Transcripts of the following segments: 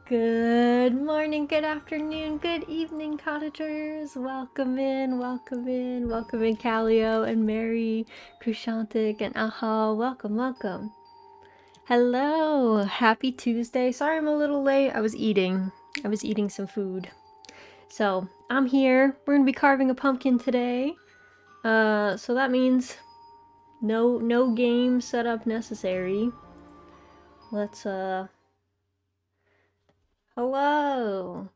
Good morning, good afternoon, good evening, cottagers. Welcome in, welcome in, welcome in, Calio and Mary, Krushantik and Aha. Welcome, welcome. Hello, happy Tuesday. Sorry I'm a little late. I was eating some food. So I'm here. We're gonna be carving a pumpkin today. So that means no game setup necessary. Let's hello.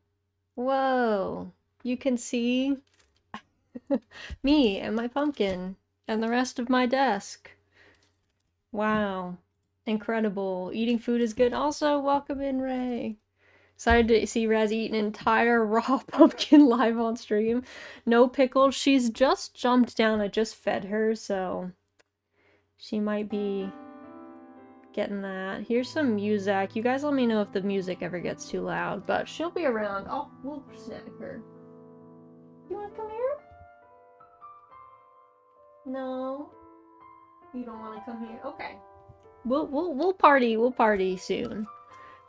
Whoa. You can see me and my pumpkin and the rest of my desk. Wow. Incredible. Eating food is good. Also, welcome in, Ray. Excited to see Raz eat an entire raw pumpkin live on stream. No pickles. She's just jumped down. I just fed her, so she might be getting that. Here's some music. You guys let me know if the music ever gets too loud, but she'll be around. Oh, we'll snack her. You wanna come here? No. You don't want to come here? Okay. We'll party soon.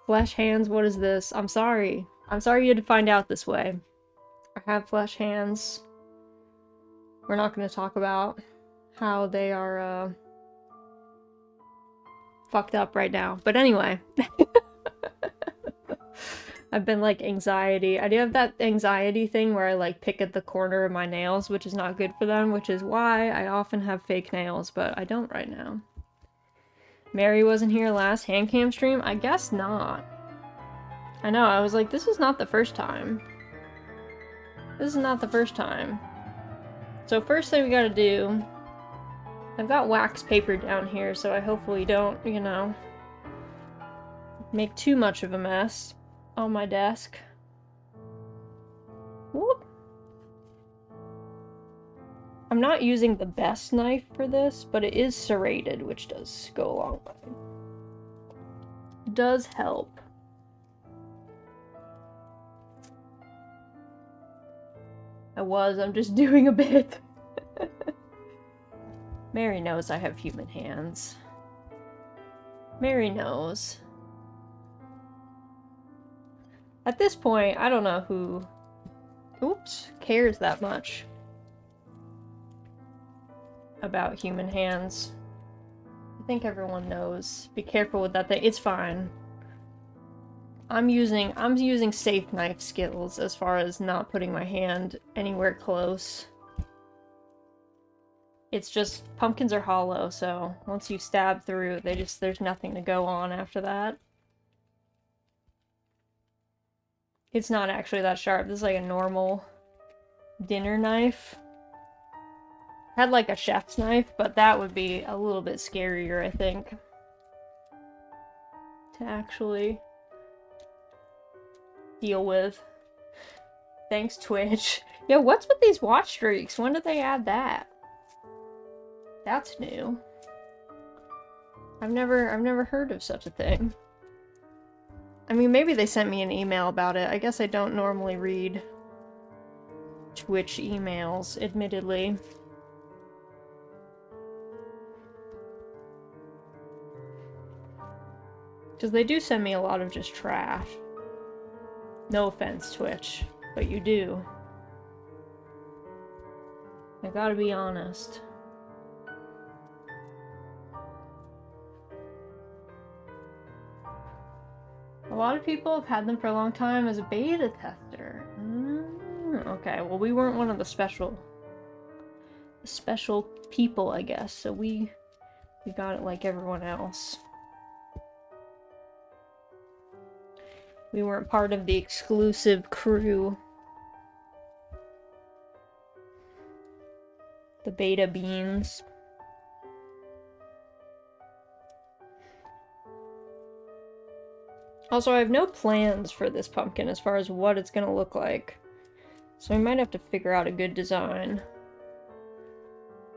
Flesh hands, what is this? I'm sorry. I'm sorry you had to find out this way. I have flesh hands. We're not going to talk about how they are fucked up right now. But anyway. I've been like anxiety. I do have that anxiety thing where I like pick at the corner of my nails, which is not good for them, which is why I often have fake nails, but I don't right now. Mary wasn't here last hand cam stream? I guess not. I know, I was like, this is not the first time. This is not the first time. So first thing we gotta do... I've got wax paper down here, so I hopefully don't, you know, make too much of a mess on my desk. Whoop. I'm not using the best knife for this, but it is serrated, which does go a long way. It does help. I'm just doing a bit. Mary knows I have human hands. Mary knows. At this point, I don't know who, cares that much about human hands. I think everyone knows. Be careful with that thing. It's fine. I'm using safe knife skills as far as not putting my hand anywhere close. It's just, pumpkins are hollow, so once you stab through, there's nothing to go on after that. It's not actually that sharp. This is like a normal dinner knife. I had like a chef's knife, but that would be a little bit scarier, I think. To actually deal with. Thanks, Twitch. Yo, what's with these watch streaks? When did they add that? That's new. I've never heard of such a thing. I mean, maybe they sent me an email about it. I guess I don't normally read Twitch emails, admittedly. Because they do send me a lot of just trash. No offense, Twitch, but you do. I gotta be honest. A lot of people have had them for a long time as a beta tester. Okay, well we weren't one of the special people, I guess, so we got it like everyone else. We weren't part of the exclusive crew. The beta beans. Also, I have no plans for this pumpkin as far as what it's gonna look like. So we might have to figure out a good design.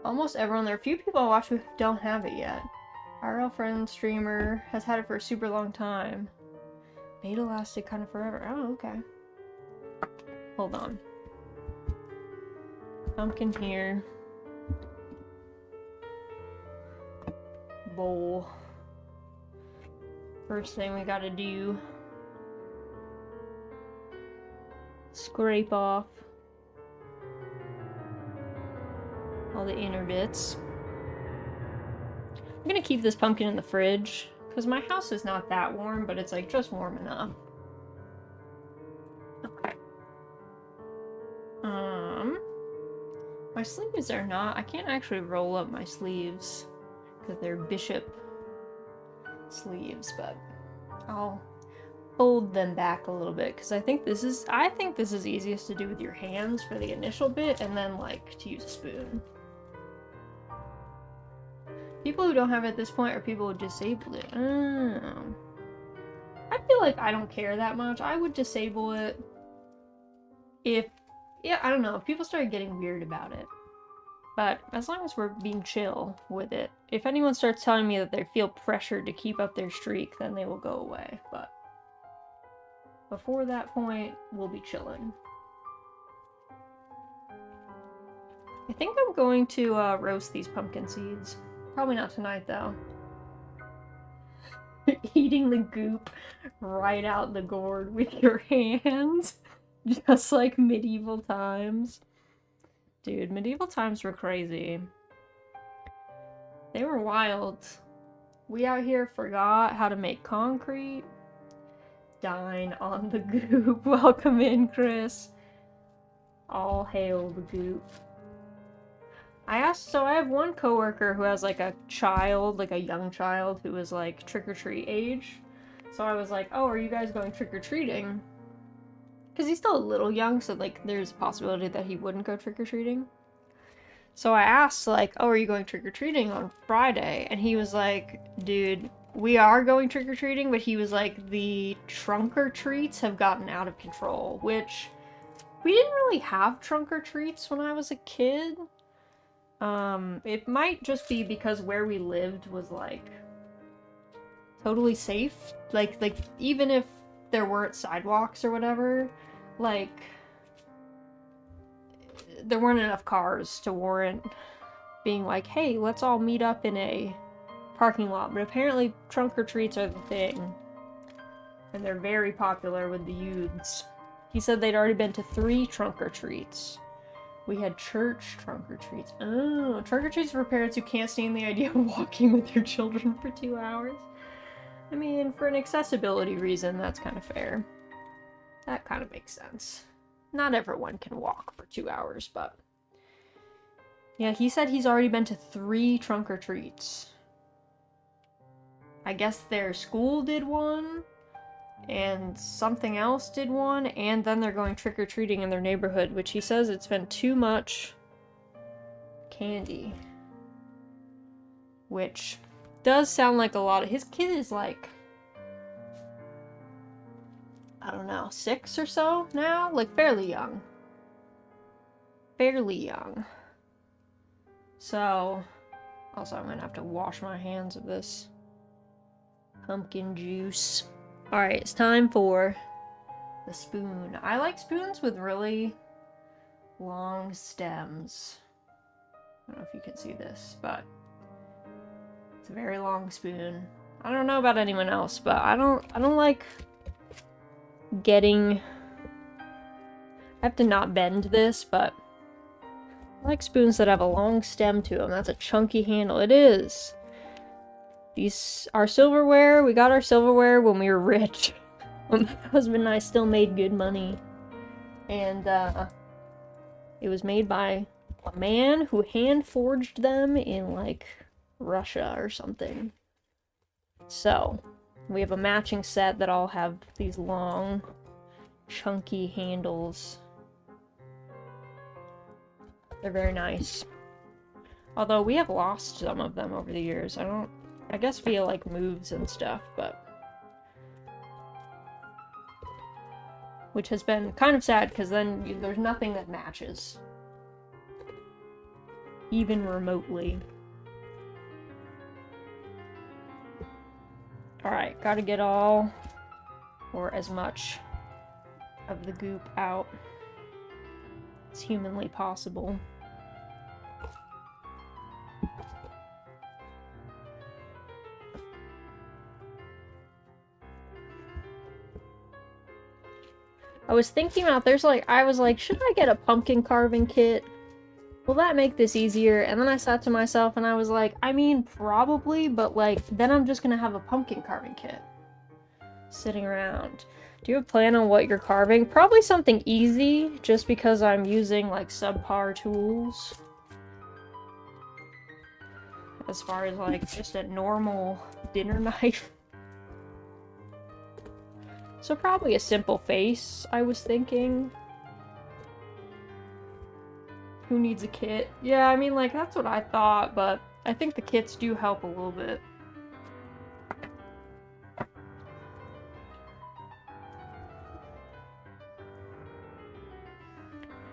Almost everyone, there are a few people I watch who don't have it yet. RL friend streamer has had it for a super long time. Beta lasted kind of forever. Oh, okay. Hold on. Pumpkin here. Bowl. First thing we gotta do scrape off all the inner bits. I'm gonna keep this pumpkin in the fridge because my house is not that warm, but it's like just warm enough. Okay. My sleeves are not, I can't actually roll up my sleeves because they're bishop sleeves, but I'll fold them back a little bit because I think this is easiest to do with your hands for the initial bit and then like to use a spoon. People who don't have it at this point are people who disabled it. Oh. I feel like I don't care that much. I would disable it if, yeah, I don't know, if people started getting weird about it. But as long as we're being chill with it, if anyone starts telling me that they feel pressured to keep up their streak, then they will go away. But before that point, we'll be chilling. I think I'm going to roast these pumpkin seeds. Probably not tonight, though. Eating the goop right out the gourd with your hands. Just like medieval times. Dude, medieval times were crazy. They were wild. We out here forgot how to make concrete. Dine on the goop. Welcome in, Chris. All hail the goop. So I have one coworker who has like a child, like a young child who is like trick-or-treat age. So I was like, oh, are you guys going trick-or-treating? Because he's still a little young, so like there's a possibility that he wouldn't go trick-or-treating. So I asked like, oh, are you going trick-or-treating on Friday? And he was like, dude, we are going trick-or-treating, but he was like, the trunk-or-treats have gotten out of control, which we didn't really have trunk-or-treats when I was a kid. It might just be because where we lived was, like, totally safe. Like, even if there weren't sidewalks or whatever, like, there weren't enough cars to warrant being like, hey, let's all meet up in a parking lot. But apparently trunk-or-treats are the thing. And they're very popular with the youths. He said they'd already been to 3 trunk-or-treats. We had church trunk-or-treats. Oh, trunk-or-treats for parents who can't stand the idea of walking with their children for 2 hours. I mean, for an accessibility reason, that's kind of fair. That kind of makes sense. Not everyone can walk for 2 hours, but... yeah, he said he's already been to 3 trunk-or-treats. I guess their school did one, and something else did one, and then they're going trick-or-treating in their neighborhood, which he says it's been too much candy. Which does sound like a lot of... his kid is like, I don't know, 6 or so now? Like, fairly young. Fairly young. So, also I'm gonna have to wash my hands of this pumpkin juice. Alright, it's time for the spoon. I like spoons with really long stems. I don't know if you can see this, but it's a very long spoon. I don't know about anyone else, but I don't like getting... I have to not bend this, but I like spoons that have a long stem to them. That's a chunky handle. It is. Our silverware, we got our silverware when we were rich. When my husband and I still made good money. And, it was made by a man who hand-forged them in, like, Russia or something. So, we have a matching set that all have these long, chunky handles. They're very nice. Although, we have lost some of them over the years. I guess via, like, moves and stuff, but... which has been kind of sad, because then there's nothing that matches. Even remotely. Alright, gotta get all, or as much, of the goop out as humanly possible. I was thinking about, I was like, should I get a pumpkin carving kit? Will that make this easier? And then I sat to myself and I was like, I mean, probably, but like, then I'm just gonna have a pumpkin carving kit sitting around. Do you have a plan on what you're carving? Probably something easy, just because I'm using like subpar tools. As far as like just a normal dinner knife. So probably a simple face, I was thinking. Who needs a kit? Yeah, I mean, like, that's what I thought, but I think the kits do help a little bit. I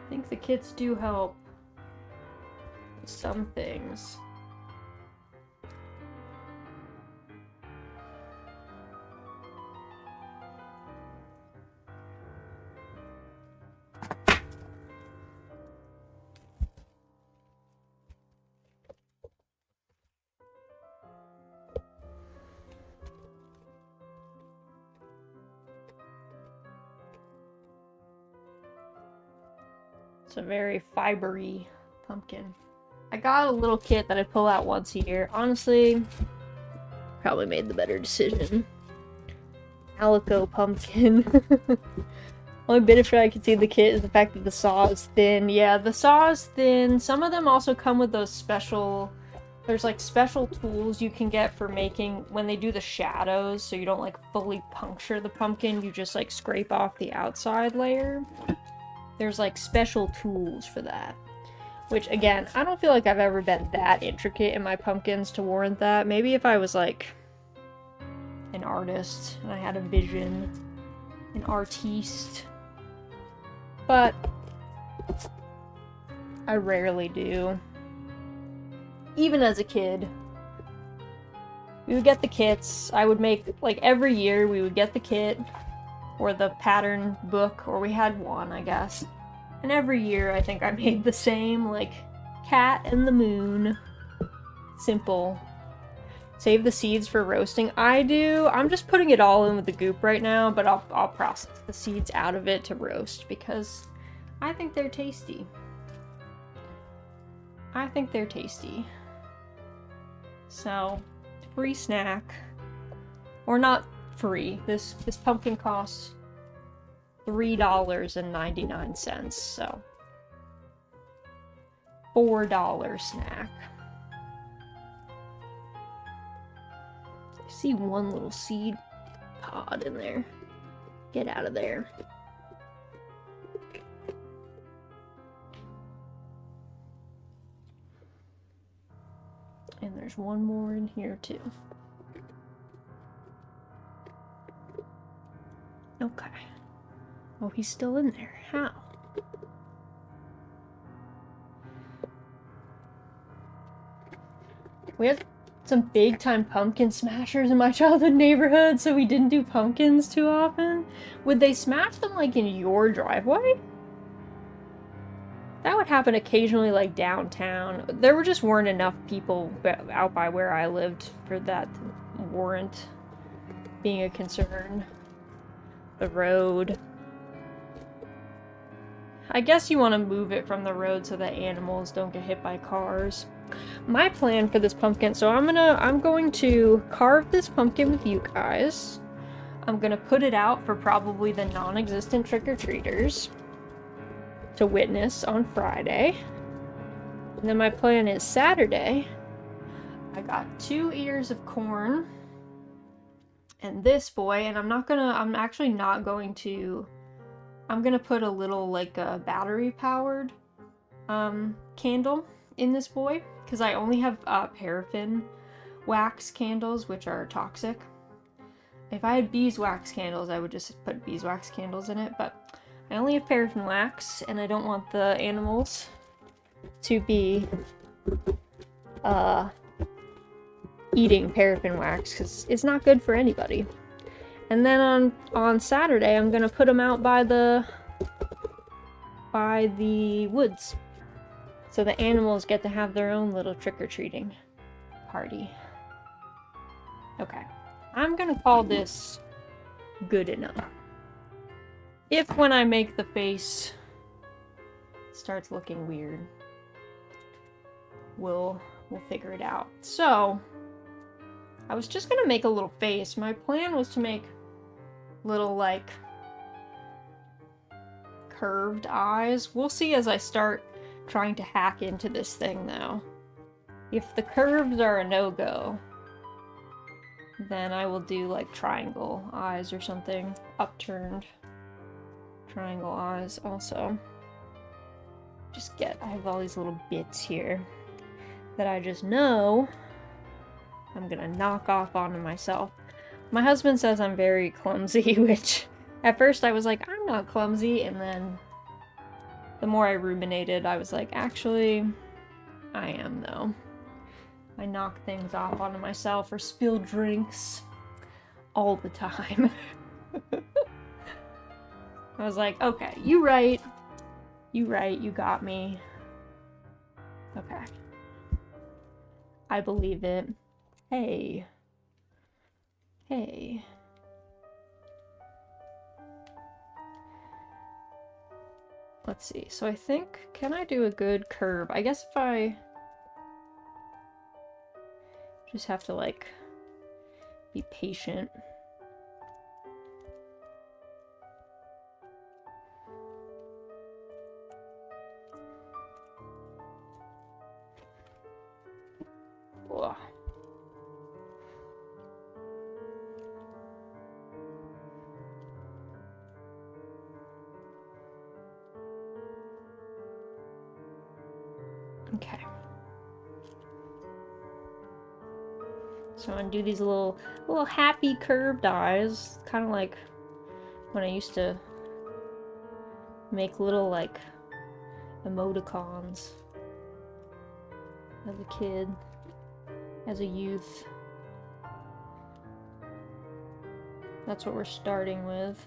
think the kits do help with some things. It's a very fibery pumpkin. I got a little kit that I pull out once a year. Honestly, probably made the better decision. Calico pumpkin. Only benefit I can see in the kit is the fact that the saw is thin. Yeah, the saw is thin. Some of them also come with those special... There's like special tools you can get for making when they do the shadows, so you don't like fully puncture the pumpkin, you just like scrape off the outside layer. There's like special tools for that. Which again, I don't feel like I've ever been that intricate in my pumpkins to warrant that. Maybe if I was like an artist and I had a vision, an artiste. But I rarely do. Even as a kid, we would get the kits. I would make, like, every year we would get the kit or the pattern book, or we had one, I guess. And every year I think I made the same, like, cat and the moon. Simple. Save the seeds for roasting. I do. I'm just putting it all in with the goop right now, but I'll process the seeds out of it to roast because I think they're tasty. I think they're tasty. So, free snack. Or not free. This pumpkin costs $3.99, so $4 snack. I see one little seed pod in there. Get out of there. And there's one more in here too. Okay. Oh, he's still in there. How? We had some big-time pumpkin smashers in my childhood neighborhood, so we didn't do pumpkins too often. Would they smash them, like, in your driveway? That would happen occasionally, like, downtown. There just weren't enough people out by where I lived for that to warrant being a concern. The road. I guess you want to move it from the road so that animals don't get hit by cars. My plan for this pumpkin, so I'm going to carve this pumpkin with you guys. I'm gonna put it out for probably the non-existent trick-or-treaters to witness on Friday. And then my plan is Saturday. I got 2 ears of corn and this boy, and I'm actually not going to, I'm gonna put a little, like, a battery-powered candle in this boy, because I only have paraffin wax candles, which are toxic. If I had beeswax candles, I would just put beeswax candles in it, but I only have paraffin wax, and I don't want the animals to be eating paraffin wax, because it's not good for anybody. And then on Saturday, I'm gonna put them out by the woods, so the animals get to have their own little trick-or-treating party. Okay, I'm gonna call this good enough. if when I make the face it starts looking weird, we'll figure it out. So I was just gonna make a little face. My plan was to make little like curved eyes. We'll see as I start trying to hack into this thing though. If the curves are a no-go, then I will do like triangle eyes or something. Upturned triangle eyes also. I have all these little bits here that I just know I'm gonna knock off onto myself. My husband says I'm very clumsy, which at first I was like, I'm not clumsy, and then the more I ruminated, I was like, actually, I am though. I knock things off onto myself or spill drinks all the time. I was like, okay, you right, you got me. Okay. I believe it. Hey. Hey. Let's see, so I think, can I do a good curve? I guess if I just have to, like, be patient. Ugh. Okay. So I'm gonna do these little happy curved eyes, kind of like when I used to make little like emoticons as a kid, as a youth. That's what we're starting with.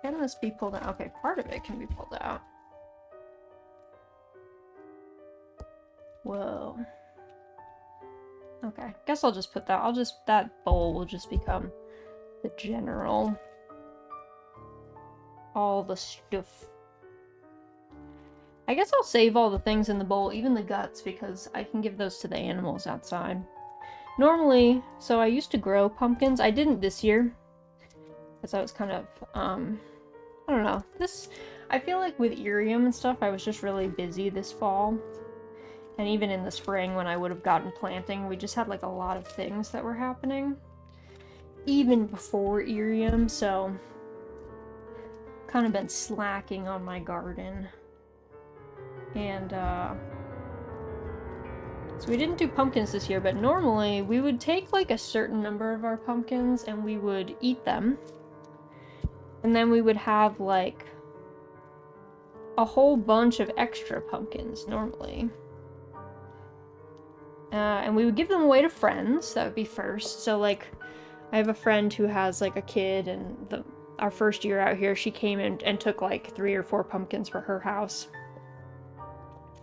Can this be pulled out? Okay, part of it can be pulled out. Whoa. Okay, guess I'll just put that. That bowl will just become the general. All the stuff. I guess I'll save all the things in the bowl, even the guts, because I can give those to the animals outside. Normally, so I used to grow pumpkins. I didn't this year, because I was kind of, I don't know. I feel like with Irium and stuff, I was just really busy this fall. And even in the spring when I would have gotten planting, we just had like a lot of things that were happening. Even before Irium, so kind of been slacking on my garden. And, so we didn't do pumpkins this year, but normally we would take like a certain number of our pumpkins and we would eat them. And then we would have like a whole bunch of extra pumpkins normally. And we would give them away to friends. That would be first. So like, I have a friend who has like a kid, and our first year out here, she came in and took like 3 or 4 pumpkins for her house.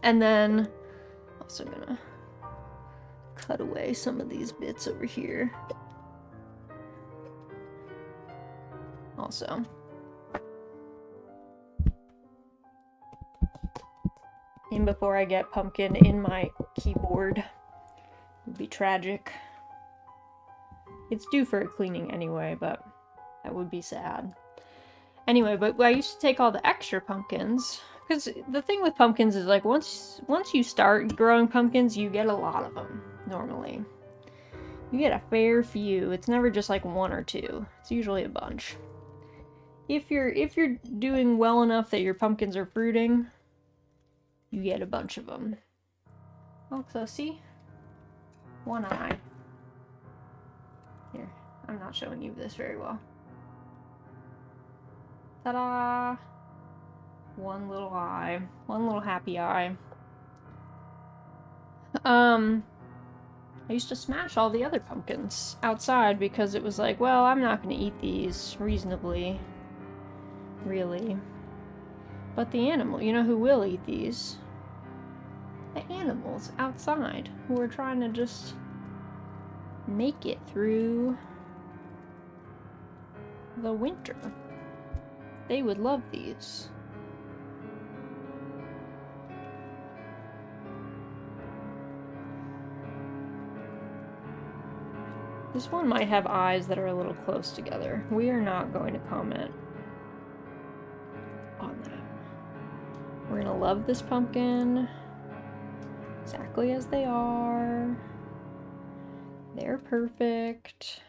And then, also gonna cut away some of these bits over here. Also. And before I get pumpkin in my keyboard, it would be tragic. It's due for a cleaning anyway, but that would be sad. Anyway, but I used to take all the extra pumpkins, because the thing with pumpkins is like once you start growing pumpkins, you get a lot of them normally. You get a fair few. It's never just like 1 or 2. It's usually a bunch. If you're doing well enough that your pumpkins are fruiting, you get a bunch of them. Oh, so see? 1 eye. Here, I'm not showing you this very well. Ta-da! 1 little eye. 1 little happy eye. I used to smash all the other pumpkins outside because it was like, well, I'm not going to eat these reasonably. Really. But the animal, you know who will eat these? the animals outside who are trying to just make it through the winter. They would love these. This one might have eyes that are a little close together. We are not going to comment on that. We're gonna love this pumpkin exactly as they are. They're perfect.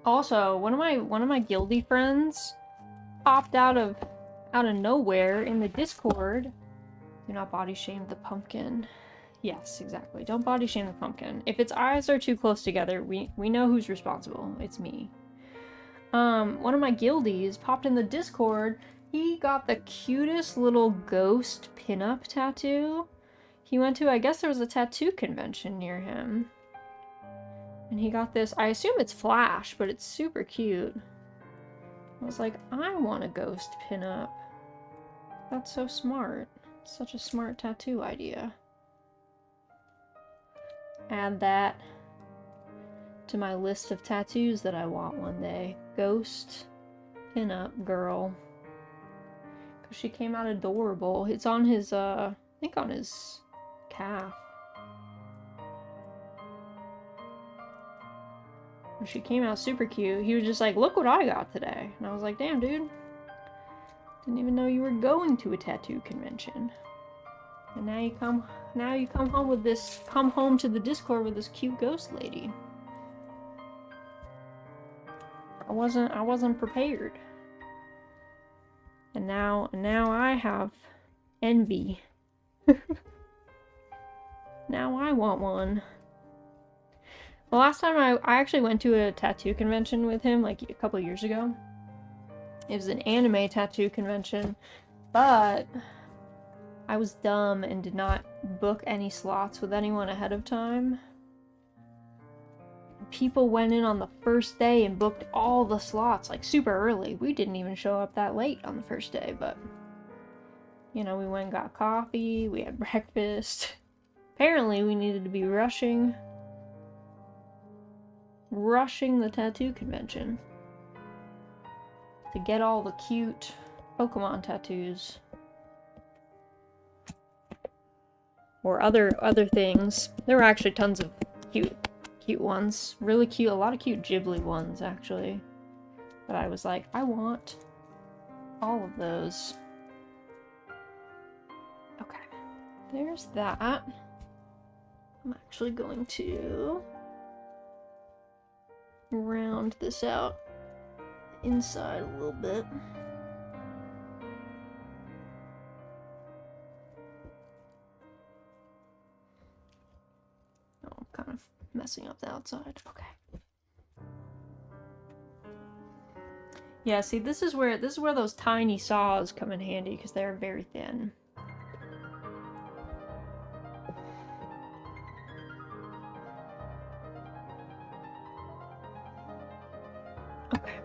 Also, one of my guildy friends popped out of nowhere in the Discord. Do not body shame the pumpkin. Yes, exactly. Don't body shame the pumpkin. If its eyes are too close together, we know who's responsible. It's me. One of my guildies popped in the Discord. He got the cutest little ghost pinup tattoo. He went to, I guess there was a tattoo convention near him. And he got this, I assume it's Flash, but it's super cute. I was like, I want a ghost pinup. That's so smart. Such a smart tattoo idea. Add that to my list of tattoos that I want one day. Ghost pinup girl. Because she came out adorable. It's on his, I think on his calf. She came out super cute. He was just like, look what I got today. And I was like, damn, dude. Didn't even know you were going to a tattoo convention. And now you come home with this, come home to the Discord with this cute ghost lady. I wasn't prepared. And now I have envy. Now I want one. The last time I actually went to a tattoo convention with him, like a couple years ago. It was an anime tattoo convention, but I was dumb and did not book any slots with anyone ahead of time. People went in on the first day and booked all the slots, like super early. We didn't even show up that late on the first day, but you know, we went and got coffee, we had breakfast. Apparently we needed to be rushing the tattoo convention to get all the cute Pokemon tattoos or other things. There were actually tons of cute ones, really cute, a lot of cute Ghibli ones actually, but I was like, I want all of those. Okay, there's that. I'm actually going to round this out inside a little bit. Oh, I'm kind of messing up the outside. Okay. Yeah, see, this is where those tiny saws come in handy because they're very thin. Okay.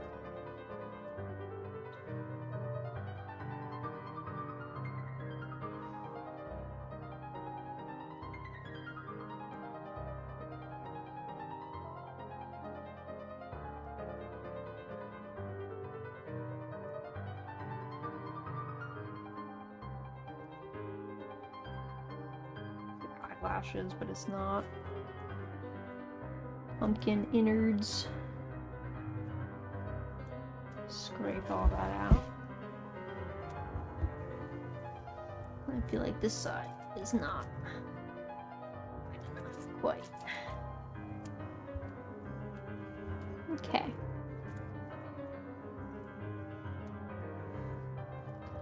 Eyelashes, but it's not. Pumpkin innards. Scrape all that out. I feel like this side is not quite. Okay.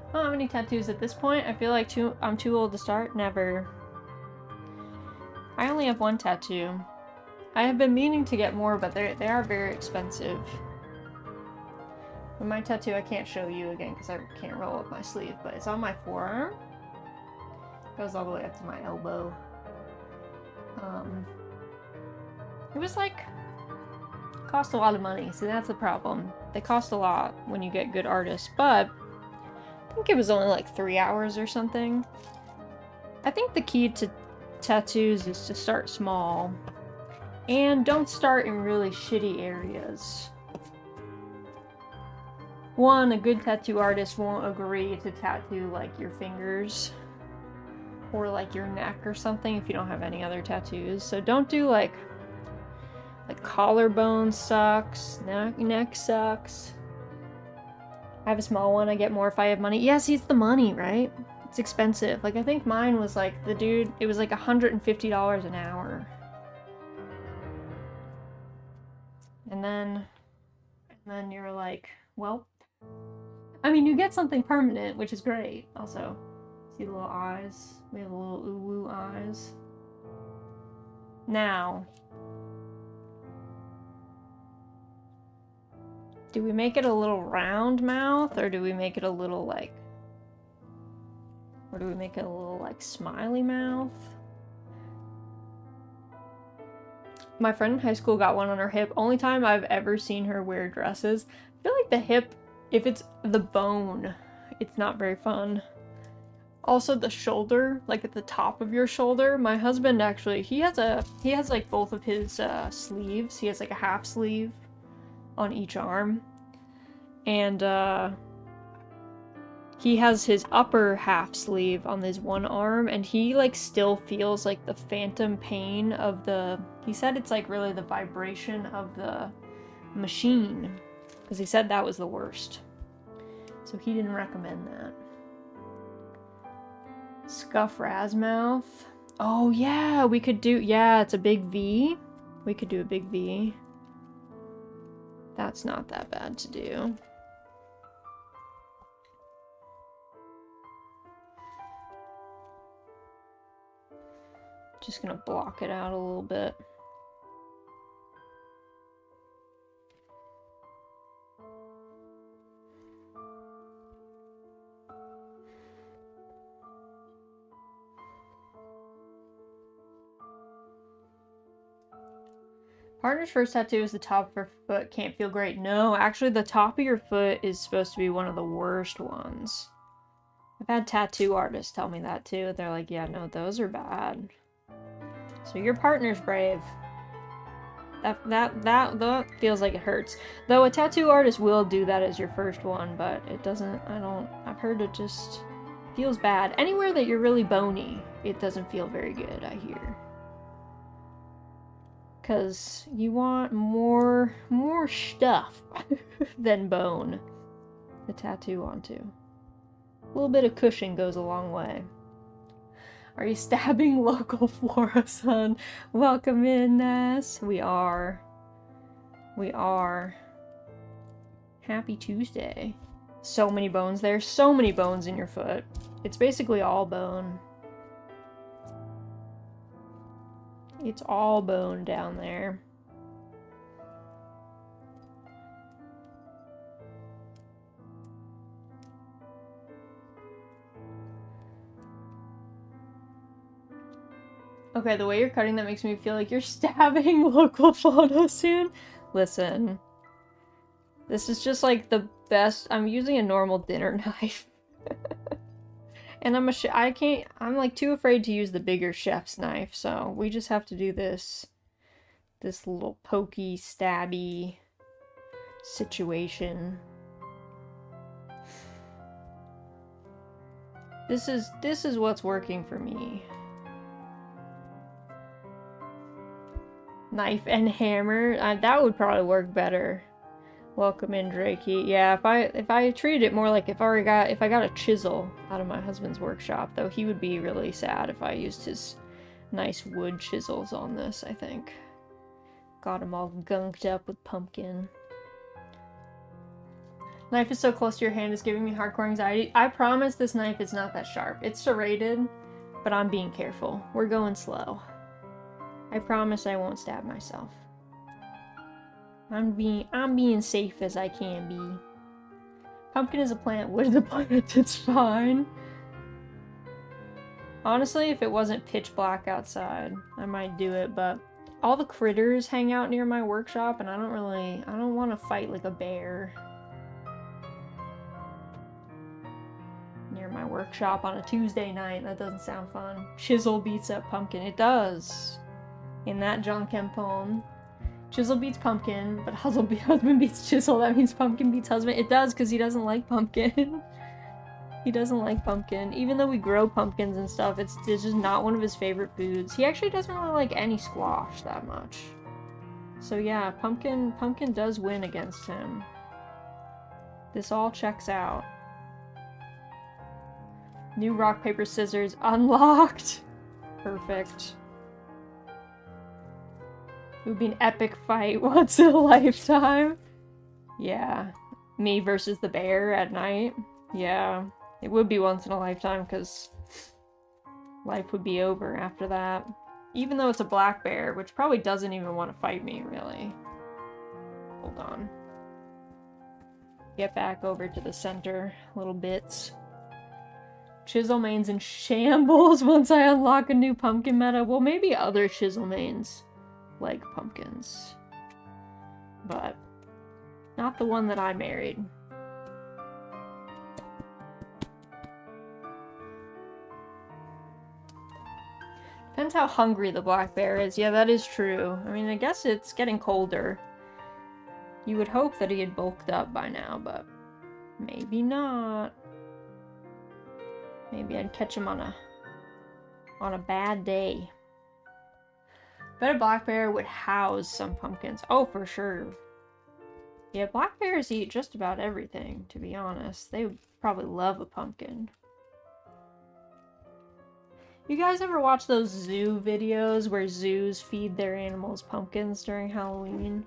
I don't have any tattoos at this point. I feel like I'm too old to start. Never. I only have one tattoo. I have been meaning to get more, but they are very expensive. But my tattoo I can't show you again because I can't roll up my sleeve, but it's on my forearm. Goes all the way up to my elbow. It was like cost a lot of money. So that's the problem. They cost a lot when you get good artists, but I think it was only like 3 hours or something. I think the key to tattoos is to start small and don't start in really shitty areas. One, a good tattoo artist won't agree to tattoo like your fingers or like your neck or something if you don't have any other tattoos. So don't do like collarbone sucks, neck sucks. I have a small one, I get more if I have money. Yeah, see, it's the money, right? It's expensive. Like, I think mine was like, it was like $150 an hour. And then you're like, well, I mean, you get something permanent, which is great. Also, see the little eyes? We have little ooh-woo eyes. Now, do we make it a little round mouth, or do we make it a little like, or do we make it a little like smiley mouth? My friend in high school got one on her hip. Only time I've ever seen her wear dresses. I feel like the hip, if it's the bone, it's not very fun. Also the shoulder, like at the top of your shoulder. My husband actually, he has like both of his sleeves. He has like a half sleeve on each arm. And he has his upper half sleeve on his one arm, and he like still feels like the phantom pain of he said it's like really the vibration of the machine, because he said that was the worst. So he didn't recommend that. Scuff Razmouth. Oh yeah, we could do, yeah, it's a big V. We could do a big V. That's not that bad to do. Just gonna block it out a little bit. Partner's first tattoo is the top of her foot. Can't feel great. No, actually the top of your foot is supposed to be one of the worst ones. I've had tattoo artists tell me that too. They're like, yeah, no, those are bad. So your partner's brave. That feels like it hurts. Though a tattoo artist will do that as your first one, but it doesn't, I've heard it just feels bad. Anywhere that you're really bony, it doesn't feel very good, I hear. Because you want more stuff than bone to tattoo onto. A little bit of cushion goes a long way. Are you stabbing local Flora, son? Welcome in, Ness. We are. We are. Happy Tuesday. So many bones there. So many bones in your foot. It's basically all bone. It's all bone down there. Okay, the way you're cutting that makes me feel like you're stabbing local fauna soon. Listen. This is just like the best. I'm using a normal dinner knife. And I'm like too afraid to use the bigger chef's knife, so we just have to do this little pokey, stabby situation. This is what's working for me. Knife and hammer, that would probably work better. Welcome in, Drakey. Yeah, if I treated it more like if I got a chisel out of my husband's workshop, though he would be really sad if I used his nice wood chisels on this, I think. Got him all gunked up with pumpkin. Knife is so close to your hand, it's giving me hardcore anxiety. I promise this knife is not that sharp. It's serrated, but I'm being careful. We're going slow. I promise I won't stab myself. I'm being safe as I can be. Pumpkin is a plant, wood is a plant, it's fine. Honestly, if it wasn't pitch black outside, I might do it, but all the critters hang out near my workshop, and I don't want to fight like a bear near my workshop on a Tuesday night. That doesn't sound fun. Chisel beats up Pumpkin. It does. In that John Kemp poem. Chisel beats Pumpkin, but husband beats Chisel. That means Pumpkin beats husband. It does, because he doesn't like Pumpkin. He doesn't like pumpkin. Even though we grow pumpkins and stuff, it's just not one of his favorite foods. He actually doesn't really like any squash that much. So yeah, pumpkin does win against him. This all checks out. New rock, paper, scissors unlocked. Perfect. It would be an epic fight once in a lifetime. Yeah. Me versus the bear at night. Yeah. It would be once in a lifetime, because life would be over after that. Even though it's a black bear, which probably doesn't even want to fight me, really. Hold on. Get back over to the center. Little bits. Chiselmane's in shambles once I unlock a new pumpkin meta. Well, maybe other Chiselmanes like pumpkins. But not the one that I married. Depends how hungry the black bear is. Yeah, that is true. I mean, I guess it's getting colder. You would hope that he had bulked up by now, but maybe not. Maybe I'd catch him on a bad day. Bet a black bear would house some pumpkins. Oh, for sure. Yeah, black bears eat just about everything, to be honest. They would probably love a pumpkin. You guys ever watch those zoo videos where zoos feed their animals pumpkins during Halloween?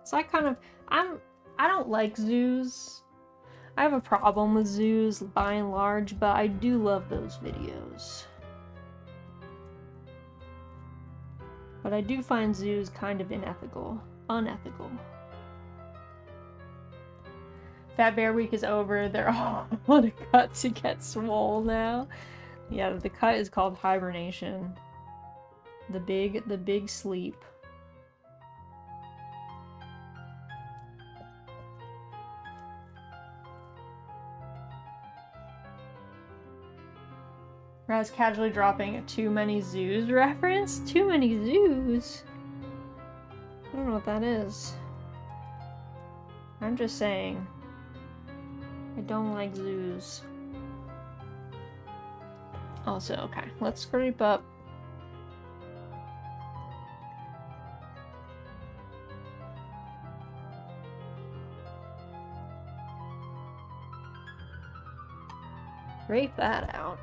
So I don't like zoos. I have a problem with zoos by and large, but I do love those videos. But I do find zoos kind of unethical. Fat Bear Week is over. They're all on a cut to get swole now. Yeah, the cut is called hibernation. The big sleep. Raz casually dropping a too many zoos reference? Too many zoos? I don't know what that is. I'm just saying. I don't like zoos. Also, okay, let's scrape up. Scrape that out.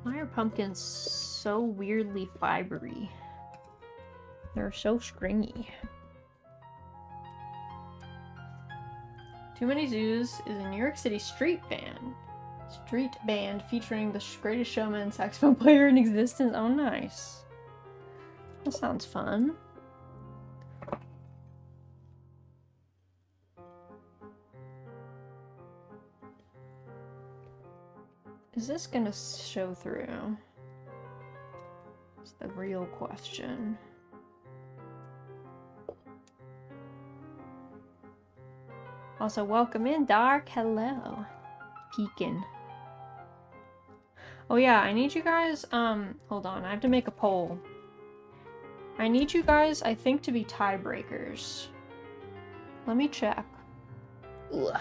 Why are pumpkins so weirdly fibery? They're so stringy. Too Many Zoos is a New York City street band featuring the greatest showman saxophone player in existence. Oh, nice. That sounds fun. Is this gonna show through? It's the real question. Also, welcome in, Dark. Hello. Peekin'. Oh yeah, I need you guys, hold on, I have to make a poll. I need you guys, I think, to be tiebreakers. Let me check. Ugh,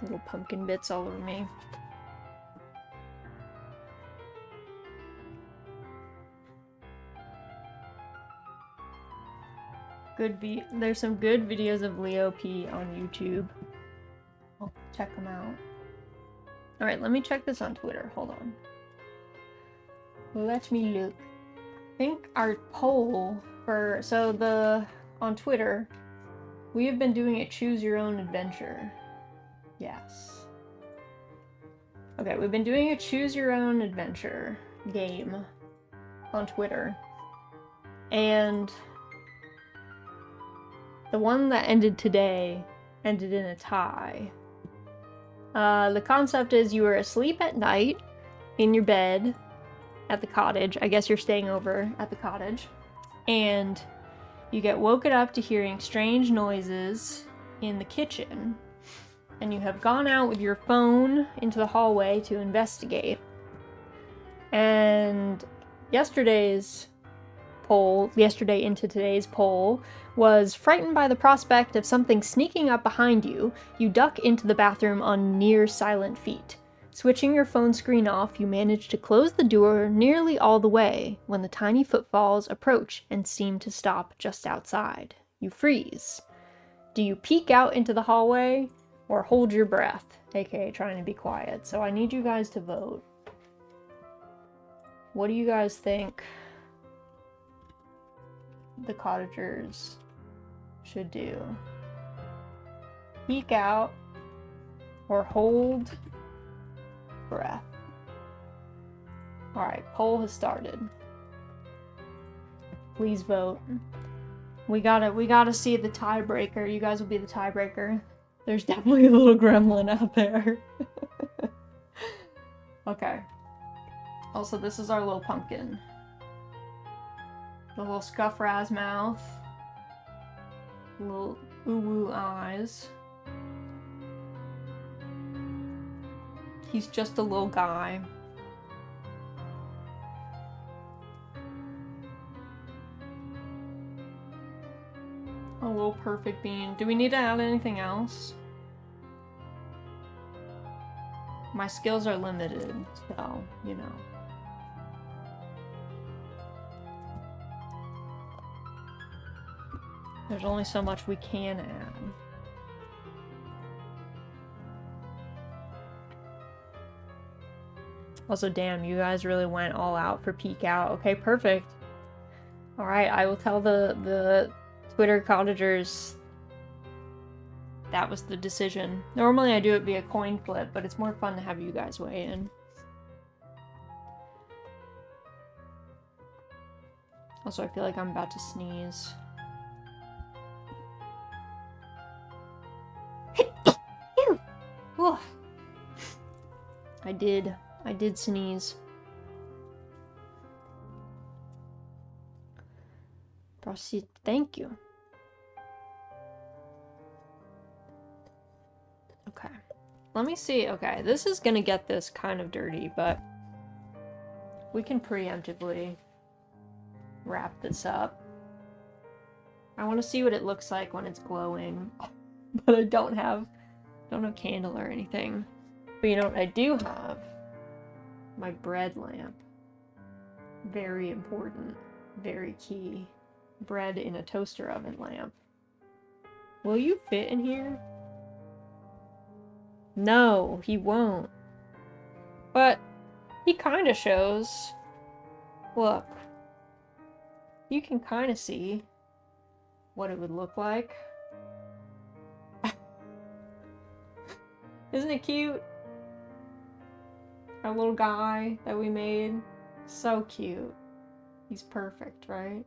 little pumpkin bits all over me. There's some good videos of Leo P on YouTube. I'll check them out. Alright, let me check this on Twitter. Hold on. Let me look. I think our poll for on Twitter, we have been doing a choose your own adventure. Yes. Okay, we've been doing a choose your own adventure game on Twitter. And the one that ended today ended in a tie. The concept is you were asleep at night in your bed at the cottage. I guess you're staying over at the cottage. And you get woken up to hearing strange noises in the kitchen. And you have gone out with your phone into the hallway to investigate. And yesterday into today's poll, was frightened by the prospect of something sneaking up behind you. You duck into the bathroom on near silent feet. Switching your phone screen off, you manage to close the door nearly all the way when the tiny footfalls approach and seem to stop just outside. You freeze. Do you peek out into the hallway or hold your breath, aka trying to be quiet? So I need you guys to vote. What do you guys think the cottagers should do? Peek out or hold breath? Alright, poll has started. Please vote. We gotta see the tiebreaker. You guys will be the tiebreaker. There's definitely a little gremlin out there. Okay. Also, this is our little pumpkin. The little scuff raz mouth. Little ooh-woo eyes. He's just a little guy. A little perfect bean. Do we need to add anything else? My skills are limited, so, you know. There's only so much we can add. Also, damn, you guys really went all out for peek out. Okay, perfect. Alright, I will tell the Twitter cottagers that was the decision. Normally I do it via coin flip, but it's more fun to have you guys weigh in. Also, I feel like I'm about to sneeze. I did sneeze. Proceed. Thank you. Okay. Let me see. Okay, this is gonna get this kind of dirty, but we can preemptively wrap this up. I want to see what it looks like when it's glowing, but I don't have candle or anything. But you know what I do have? My bread lamp. Very important. Very key. Bread in a toaster oven lamp. Will you fit in here? No, he won't. But he kind of shows. Look. You can kind of see what it would look like. Isn't it cute? Our little guy that we made. So cute. He's perfect, right?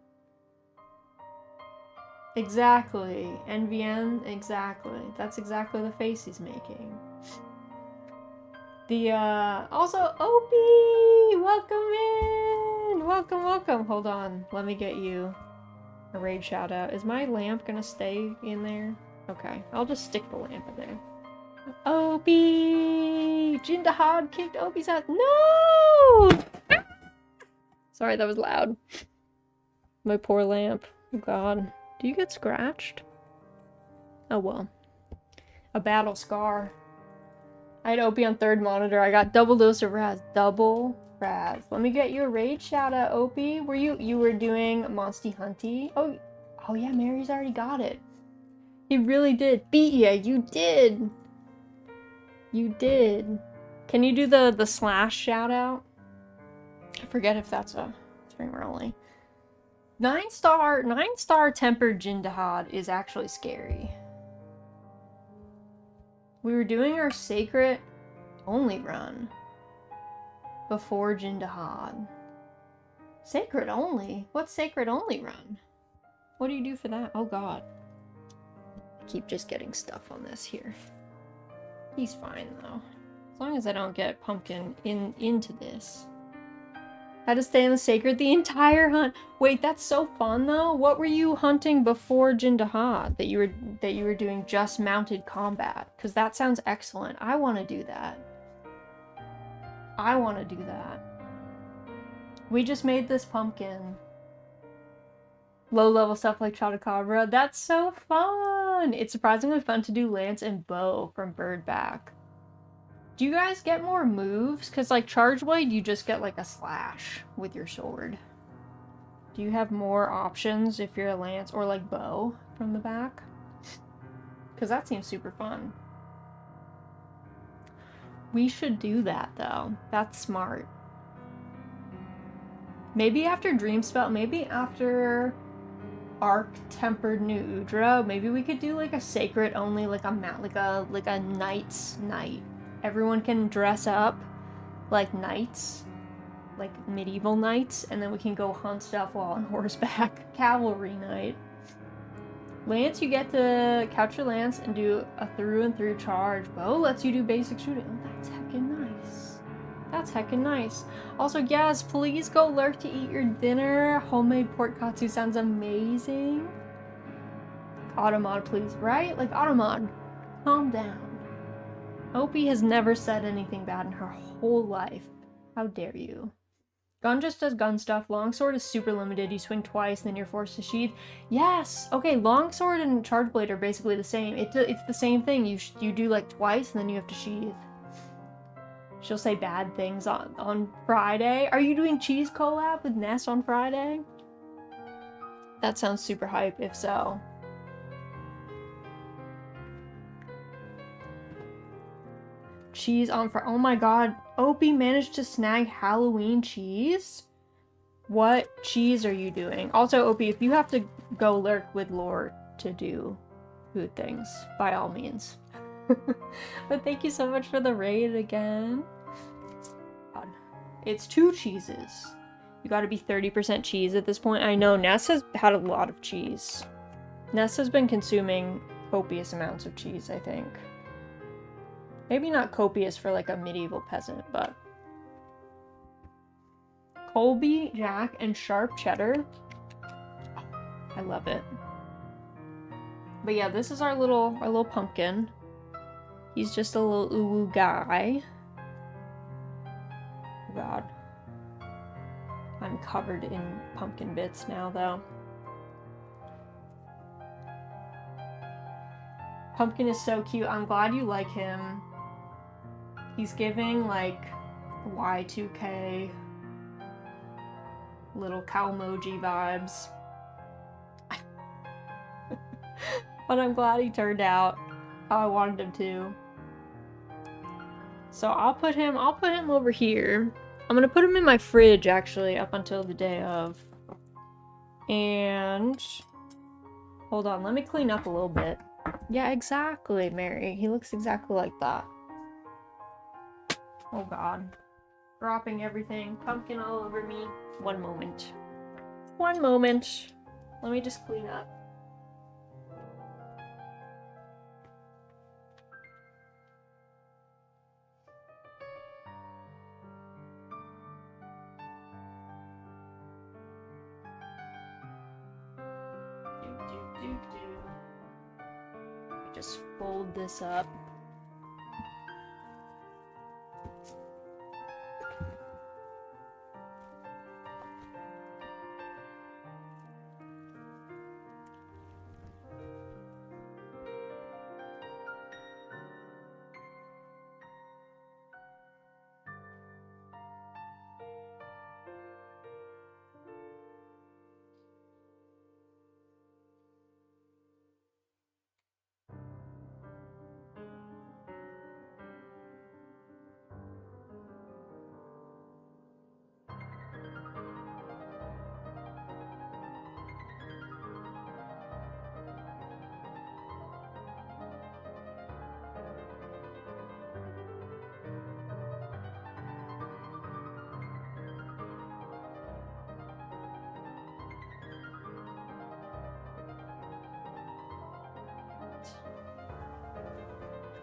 Exactly. NVN, exactly. That's exactly the face he's making. Also, Opie! Welcome in! Welcome, welcome. Hold on. Let me get you a raid shout out. Is my lamp gonna stay in there? Okay. I'll just stick the lamp in there. Opie! Jindahad kicked Opie's out. No! Sorry, that was loud. My poor lamp. Oh god. Do you get scratched? Oh well. A battle scar. I had Opie on third monitor. I got double dose of Raz. Double Raz. Let me get you a raid shout out, Opie. Were you were doing Monsty Hunty? Oh yeah, Mary's already got it. He really did. Beat ya. You did. You did. Can you do the slash shout out? I forget if that's a streamer only. 9-star tempered Jindahad is actually scary. We were doing our sacred only run before Jindahad. Sacred only? What's sacred only run? What do you do for that? Oh god. I keep just getting stuff on this here. He's fine though. As long as I don't get pumpkin into this. Had to stay in the sacred the entire hunt. Wait, that's so fun though. What were you hunting before Jindaha that you were doing just mounted combat? Because that sounds excellent. I want to do that. I want to do that. We just made this pumpkin. Low level stuff like Chotacabra. That's so fun. It's surprisingly fun to do lance and bow from Birdback. Do you guys get more moves? Because like Charge Blade, you just get like a slash with your sword. Do you have more options if you're a lance or like bow from the back? Because that seems super fun. We should do that though. That's smart. Maybe after Dreamspell, maybe after Arc Tempered New Udra, maybe we could do like a sacred only, like a knight's night. Everyone can dress up like knights, like medieval knights, and then we can go hunt stuff while on horseback. Cavalry night. Lance, you get to couch your lance and do a through and through charge. Bow lets you do basic shooting. Oh, that's heckin' nice. That's heckin' nice. Also, yes, please go lurk to eat your dinner. Homemade pork katsu sounds amazing. Automod, please, right? Like, Automod, calm down. Opie has never said anything bad in her whole life. How dare you? Gun just does gun stuff. Longsword is super limited. You swing twice, then you're forced to sheath. Yes! Okay, longsword and charge blade are basically the same. It's the same thing. You do like twice, and then you have to sheath. She'll say bad things on Friday. Are you doing cheese collab with Ness on Friday? That sounds super hype, if so. Cheese on Friday. Oh my god. Opie managed to snag Halloween cheese? What cheese are you doing? Also, Opie, if you have to go lurk with Lore to do food things, by all means. But thank you so much for the raid again. God. It's 2 cheeses. You gotta be 30% cheese at this point. I know, Ness has had a lot of cheese. Ness has been consuming copious amounts of cheese, I think. Maybe not copious for like a medieval peasant, but... Colby, Jack, and sharp cheddar. Oh, I love it. But yeah, this is our little pumpkin. He's just a little uwu guy. Oh god. I'm covered in pumpkin bits now, though. Pumpkin is so cute. I'm glad you like him. He's giving, like, Y2K little cowmoji vibes. But I'm glad he turned out how I wanted him to. So I'll put him over here. I'm gonna put him in my fridge, actually, up until the day of. And... hold on, let me clean up a little bit. Yeah, exactly, Mary. He looks exactly like that. Oh god. Dropping everything. Pumpkin all over me. One moment. One moment. Let me just clean up. Just fold this up.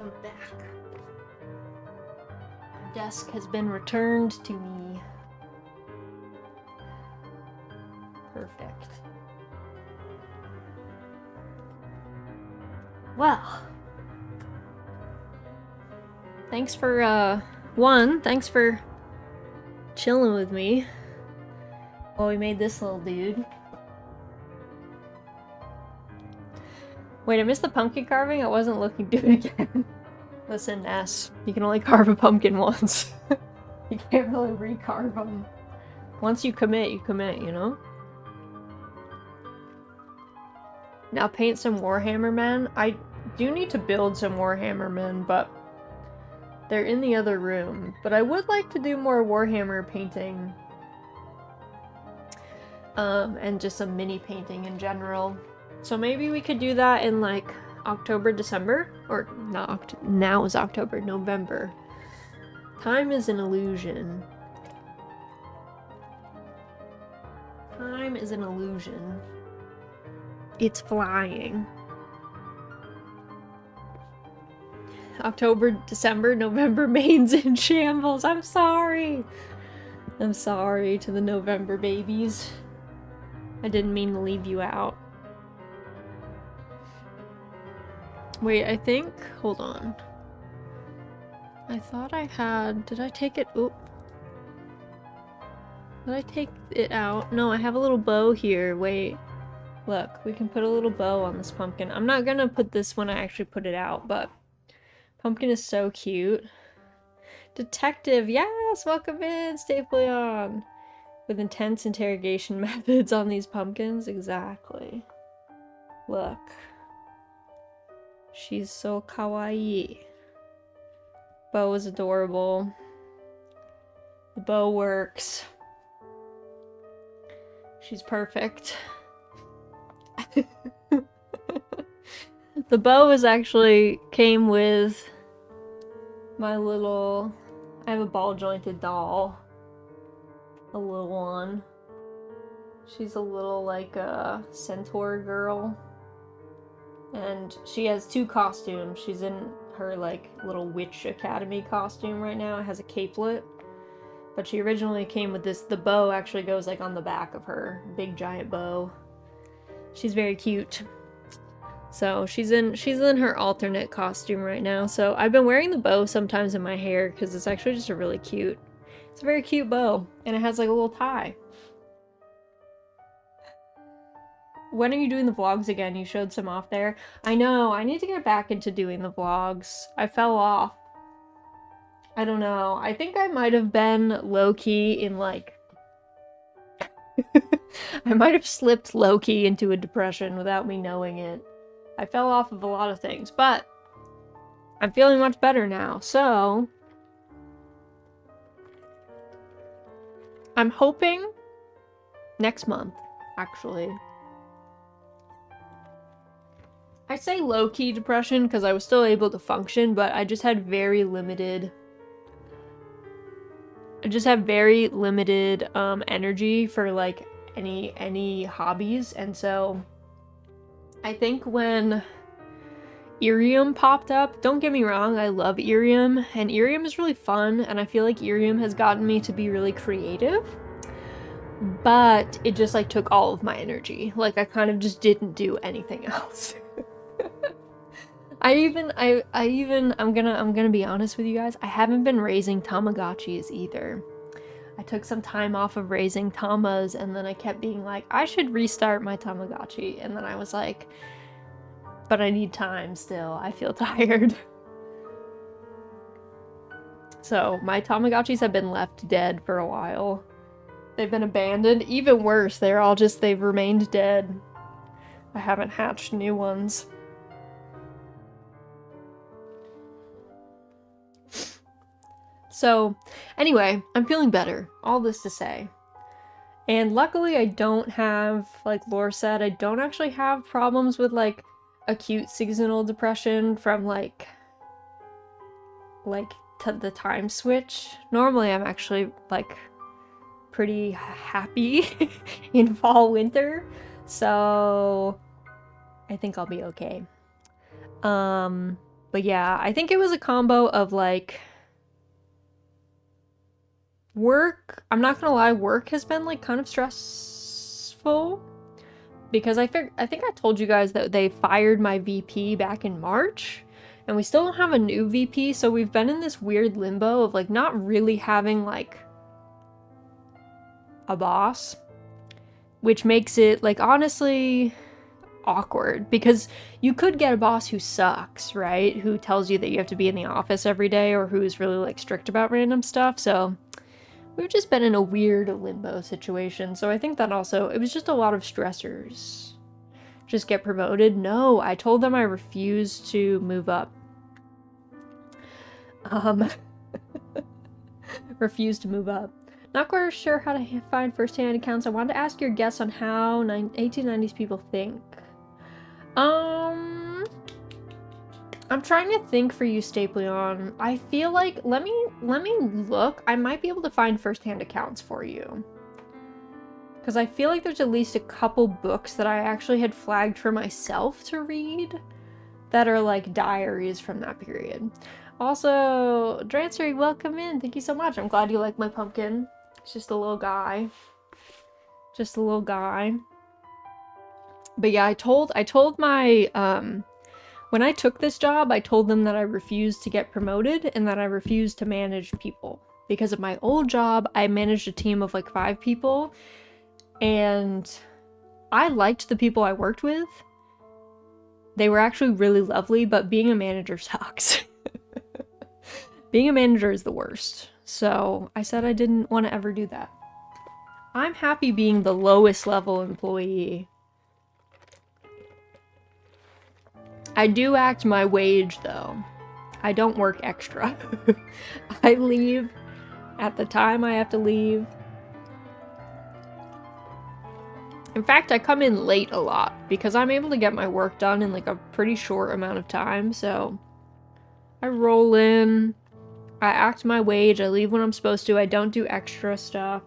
I'm back. My desk has been returned to me. Perfect. Well, thanks for, thanks for chilling with me while we made this little dude. Wait, I missed the pumpkin carving? I wasn't looking to do it again. Listen, Ness, you can only carve a pumpkin once. You can't really recarve them. Once you commit, you know? Now paint some Warhammer men. I do need to build some Warhammer men, but they're in the other room. But I would like to do more Warhammer painting. And just some mini painting in general. So maybe we could do that in like October, December? Or not, now is October, November. Time is an illusion. Time is an illusion. It's flying. October, December, November, Maine's in shambles. I'm sorry. I'm sorry to the November babies. I didn't mean to leave you out. Wait, I think... Hold on. I thought I had... Did I take it... Oop. Did I take it out? No, I have a little bow here. Wait. Look, we can put a little bow on this pumpkin. I'm not gonna put this when I actually put it out, but... Pumpkin is so cute. Detective! Yes! Welcome in, Stapleon! With intense interrogation methods on these pumpkins? Exactly. Look. She's so kawaii. Bow is adorable. The bow works. She's perfect. The bow is actually came with my little... I have a ball jointed doll. A little one. She's a little like a centaur girl. And she has two costumes. She's in her like little witch academy costume right now. It has a capelet. But she originally came with this, the bow actually goes like on the back of her. Big giant bow. She's very cute. So she's in her alternate costume right now. So I've been wearing the bow sometimes in my hair because it's actually just a really cute, it's a very cute bow. And it has like a little tie. When are you doing the vlogs again? You showed some off there. I know, I need to get back into doing the vlogs. I fell off. I don't know. I think I might have been low-key in like... I might have slipped low-key into a depression without me knowing it. I fell off of a lot of things, but I'm feeling much better now, so... I'm hoping next month, actually. I say low-key depression because I was still able to function, but I just had very limited... energy for, like, any hobbies, and so... I think when Irium popped up, don't get me wrong, I love Irium, and Irium is really fun, and I feel like Irium has gotten me to be really creative, but it just, like, took all of my energy. Like, I kind of just didn't do anything else. I'm gonna be honest with you guys, I haven't been raising Tamagotchis either. I took some time off of raising Tamas, and then I kept being like, I should restart my Tamagotchi, and then I was like, but I need time still, I feel tired. So, my Tamagotchis have been left dead for a while. They've been abandoned. Even worse, they've remained dead. I haven't hatched new ones. So, anyway, I'm feeling better. All this to say. And luckily I don't have, like Laura said, I don't actually have problems with, like, acute seasonal depression from, like the time switch. Normally I'm actually, like, pretty happy in fall, winter. So, I think I'll be okay. But yeah, I think it was a combo of like work. I'm not gonna lie, work has been like kind of stressful because I think I told you guys that they fired my VP back in March, and we still don't have a new VP, so we've been in this weird limbo of like not really having like a boss, which makes it like honestly awkward because you could get a boss who sucks, right? Who tells you that you have to be in the office every day or who's really like strict about random stuff. So we've just been in a weird limbo situation. So I think that also, it was just a lot of stressors. Just get promoted? No, I told them I refused to move up. Refused to move up. Not quite sure how to find first-hand accounts. I wanted to ask your guess on how 1890s people think. I'm trying to think for you, Stapleon. I feel like, let me look. I might be able to find first-hand accounts for you. Because I feel like there's at least a couple books that I actually had flagged for myself to read that are like diaries from that period. Also, Drancery, welcome in. Thank you so much. I'm glad you like my pumpkin. It's just a little guy. Just a little guy. But yeah, I told my, when I took this job, I told them that I refused to get promoted and that I refused to manage people. Because of my old job, I managed a team of like 5 people, and I liked the people I worked with. They were actually really lovely, but being a manager sucks. Being a manager is the worst. So I said I didn't want to ever do that. I'm happy being the lowest level employee. I do act my wage though. I don't work extra. I leave at the time I have to leave. In fact, I come in late a lot because I'm able to get my work done in like a pretty short amount of time. So I roll in, I act my wage, I leave when I'm supposed to, I don't do extra stuff.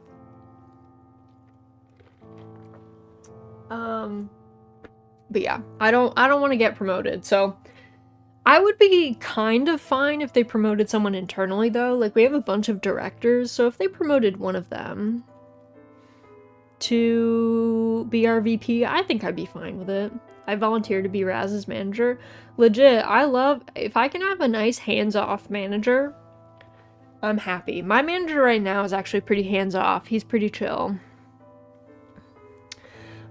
But yeah, I don't want to get promoted, so I would be kind of fine if they promoted someone internally though. Like we have a bunch of directors, so if they promoted one of them to be our VP, I think I'd be fine with it. I volunteered to be Raz's manager. Legit, if I can have a nice hands-off manager, I'm happy. My manager right now is actually pretty hands-off. He's pretty chill.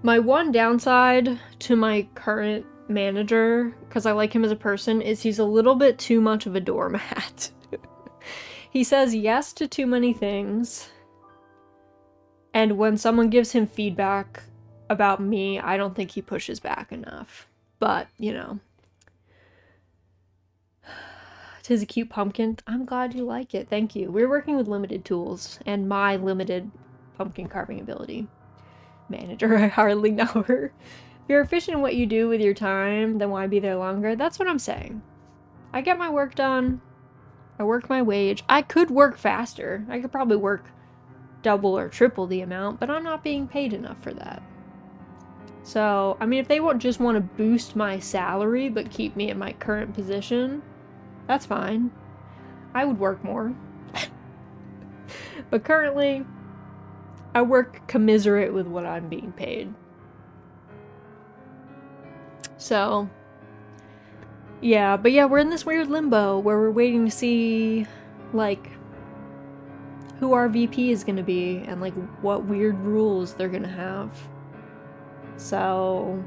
My one downside to my current manager, because I like him as a person, is he's a little bit too much of a doormat. He says yes to too many things. And when someone gives him feedback about me, I don't think he pushes back enough. But, you know. 'Tis a cute pumpkin. I'm glad you like it. Thank you. We're working with limited tools and my limited pumpkin carving ability. Manager, I hardly know her. If you're efficient in what you do with your time, then why be there longer? That's what I'm saying. I get my work done. I work my wage. I could work faster. I could probably work double or triple the amount, but I'm not being paid enough for that. So, I mean, if they just want to boost my salary but keep me in my current position, that's fine. I would work more. But currently, I work commiserate with what I'm being paid. So, yeah, but yeah, we're in this weird limbo where we're waiting to see, like, who our VP is gonna be and, like, what weird rules they're gonna have. So,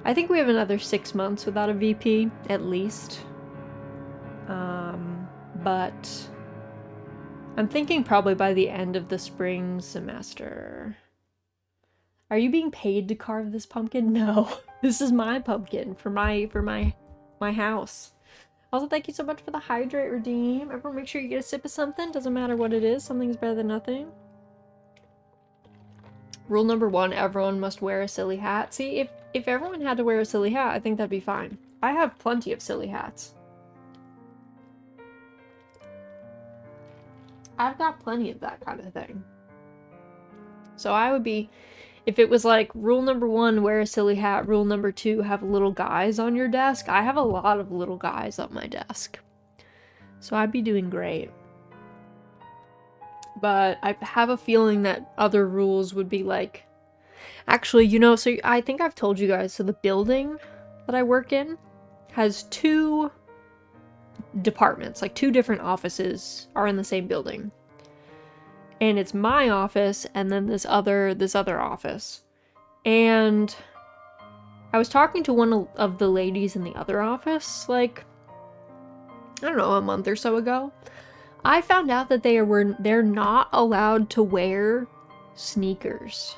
I think we have another 6 months without a VP, at least. But I'm thinking probably by the end of the spring semester. Are you being paid to carve this pumpkin? No. This is my pumpkin for my house. Also, thank you so much for the hydrate redeem. Everyone make sure you get a sip of something. Doesn't matter what it is. Something's better than nothing. Rule number 1, everyone must wear a silly hat. See, if everyone had to wear a silly hat, I think that'd be fine. I have plenty of silly hats. I've got plenty of that kind of thing. So I would be If it was like, rule number 1, wear a silly hat, rule number 2, have little guys on your desk, I have a lot of little guys on my desk. So I'd be doing great. But I have a feeling that other rules would be like... Actually, you know, so I think I've told you guys, so the building that I work in has 2 departments, like 2 different offices are in the same building. And it's my office and then this other office. And I was talking to one of the ladies in the other office, like, I don't know, a month or so ago. I found out that they're not allowed to wear sneakers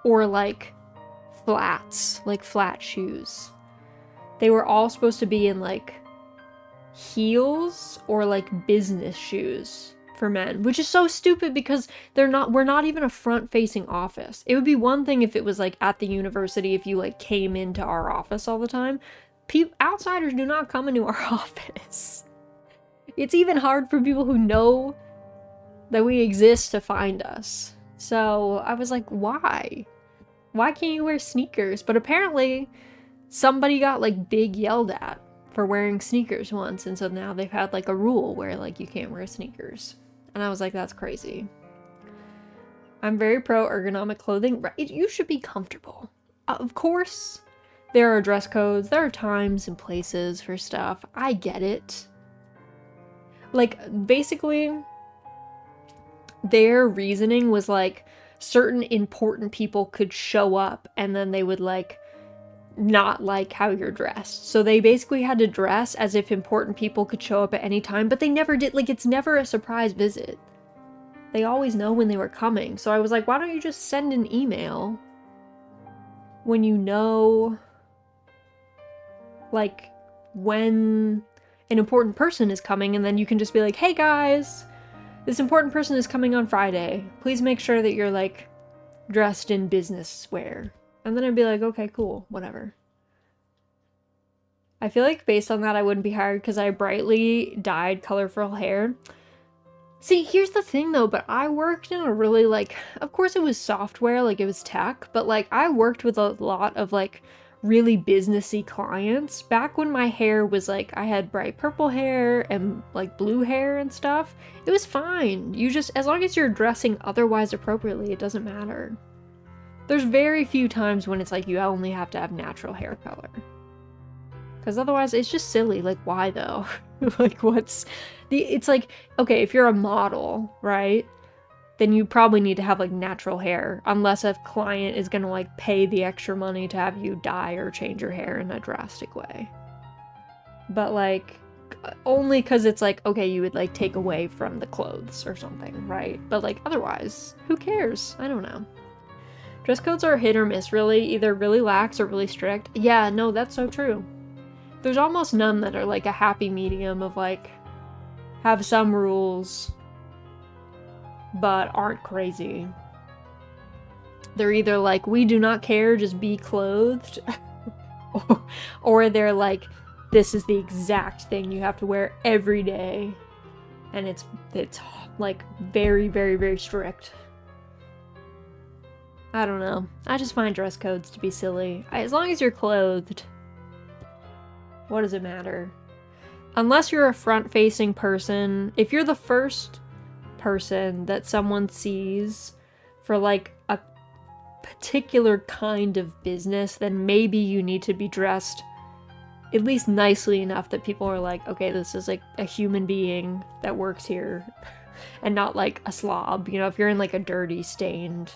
or like flats, like flat shoes. They were all supposed to be in like heels or like business shoes for men, which is so stupid because we're not even a front-facing office. It would be one thing if it was like at the university, if you like came into our office all the time. Outsiders do not come into our office. It's even hard for people who know that we exist to find us. So I was like, why? Why can't you wear sneakers? But apparently somebody got like big yelled at for wearing sneakers once, and so now they've had like a rule where like you can't wear sneakers. And I was like, that's crazy. I'm very pro ergonomic clothing. You should be comfortable. Of course, there are dress codes, there are times and places for stuff. I get it. Like, basically, their reasoning was like, certain important people could show up and then they would like not like how you're dressed. So they basically had to dress as if important people could show up at any time, but they never did. Like, it's never a surprise visit. They always know when they were coming. So I was like, why don't you just send an email when you know, like, when an important person is coming, and then you can just be like, hey guys, this important person is coming on Friday. Please make sure that you're like dressed in business wear. And then I'd be like, okay, cool, whatever. I feel like based on that, I wouldn't be hired because I brightly dyed colorful hair. See, here's the thing though, but I worked in a really like, of course it was software, like it was tech, but like I worked with a lot of like really businessy clients back when my hair was like, I had bright purple hair and like blue hair and stuff. It was fine. You just, as long as you're dressing otherwise appropriately, it doesn't matter. There's very few times when it's like you only have to have natural hair color. Because otherwise it's just silly. Like, why though? Like, it's like, okay, if you're a model, right? Then you probably need to have like natural hair, unless a client is gonna like pay the extra money to have you dye or change your hair in a drastic way. But like, only because it's like, okay, you would like take away from the clothes or something, right? But like, otherwise, who cares? I don't know. Dress codes are hit or miss, really, either really lax or really strict. Yeah, no, that's so true. There's almost none that are like a happy medium of like, have some rules but aren't crazy. They're either like, we do not care, just be clothed, or they're like, this is the exact thing you have to wear every day, and it's like very, very, very strict. I don't know. I just find dress codes to be silly. As long as you're clothed, what does it matter? Unless you're a front-facing person, if you're the first person that someone sees for like a particular kind of business, then maybe you need to be dressed at least nicely enough that people are like, okay, this is like a human being that works here and not like a slob. You know, if you're in like a dirty, stained,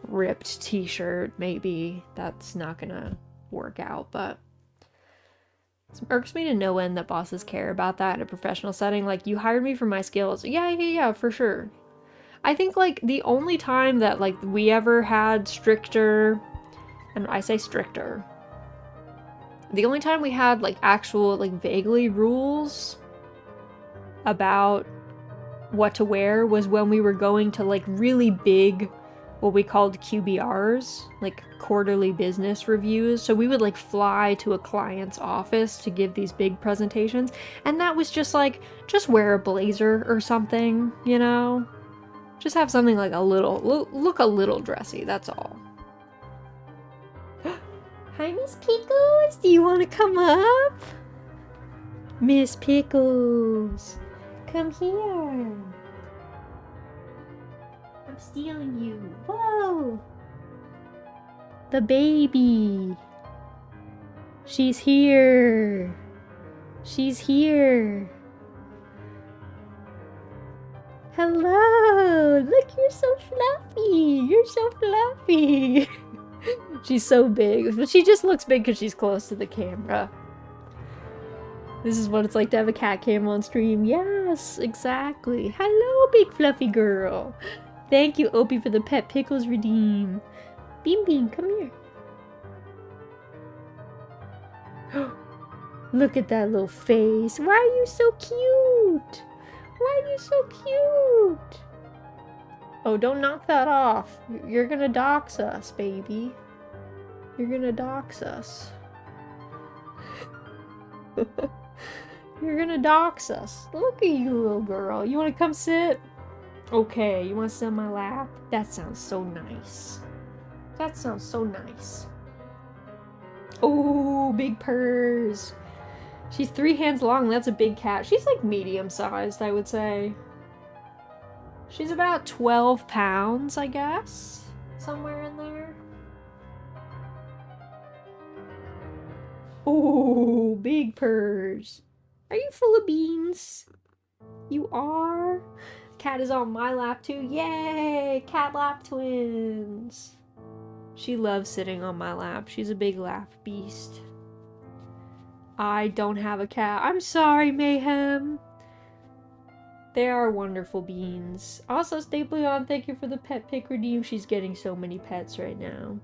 ripped t-shirt, maybe that's not gonna work out. But it irks me to no end that bosses care about that in a professional setting. Like, you hired me for my skills. Yeah, for sure. I think, like, the only time that, like, we ever had stricter, and I say stricter, the only time we had, like, actual, like, vaguely rules about what to wear was when we were going to, like, really big, what we called QBRs, like quarterly business reviews. So we would like fly to a client's office to give these big presentations, and that was just like, just wear a blazer or something, you know? Just have something like a little, look a little dressy, that's all. Miss Pickles, do you want to come up? Miss Pickles, come here. I'm stealing you. Whoa! The baby. She's here. She's here. Hello! Look, you're so fluffy! You're so fluffy! She's so big. But she just looks big because she's close to the camera. This is what it's like to have a cat cam on stream. Yes, exactly. Hello, big fluffy girl. Thank you, Opie, for the pet pickles redeem. Beam Beam, come here. Look at that little face. Why are you so cute? Why are you so cute? Oh, don't knock that off. You're gonna dox us, baby. You're gonna dox us. You're gonna dox us. Look at you, little girl. You wanna come sit? Okay, you wanna sit on my lap? That sounds so nice. That sounds so nice. Oh, big purrs. She's 3 hands long. That's a big cat. She's like medium-sized, I would say. She's about 12 pounds, I guess. Somewhere in there. Oh, big purrs. Are you full of beans? You are? Cat is on my lap too. Yay! Cat lap twins. She loves sitting on my lap. She's a big lap beast. I don't have a cat. I'm sorry, Mayhem. They are wonderful beans. Also, Stapleon, thank you for the pet pick redeem. She's getting so many pets right now.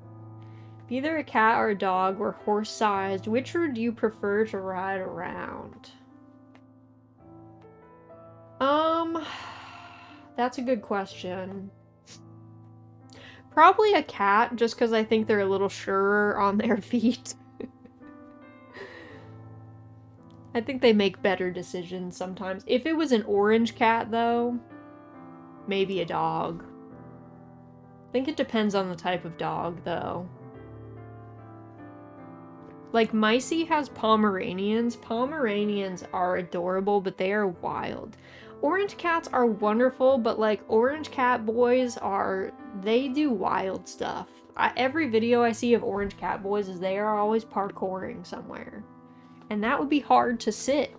Be either a cat or a dog or horse-sized, which would you prefer to ride around? That's a good question. Probably a cat, just because I think they're a little surer on their feet. I think they make better decisions sometimes. If it was an orange cat, though, maybe a dog. I think it depends on the type of dog, though. Like, Micey has Pomeranians. Pomeranians are adorable, but they are wild. Orange cats are wonderful, but, like, orange cat boys are... they do wild stuff. Every video I see of orange cat boys is they are always parkouring somewhere. And that would be hard to sit.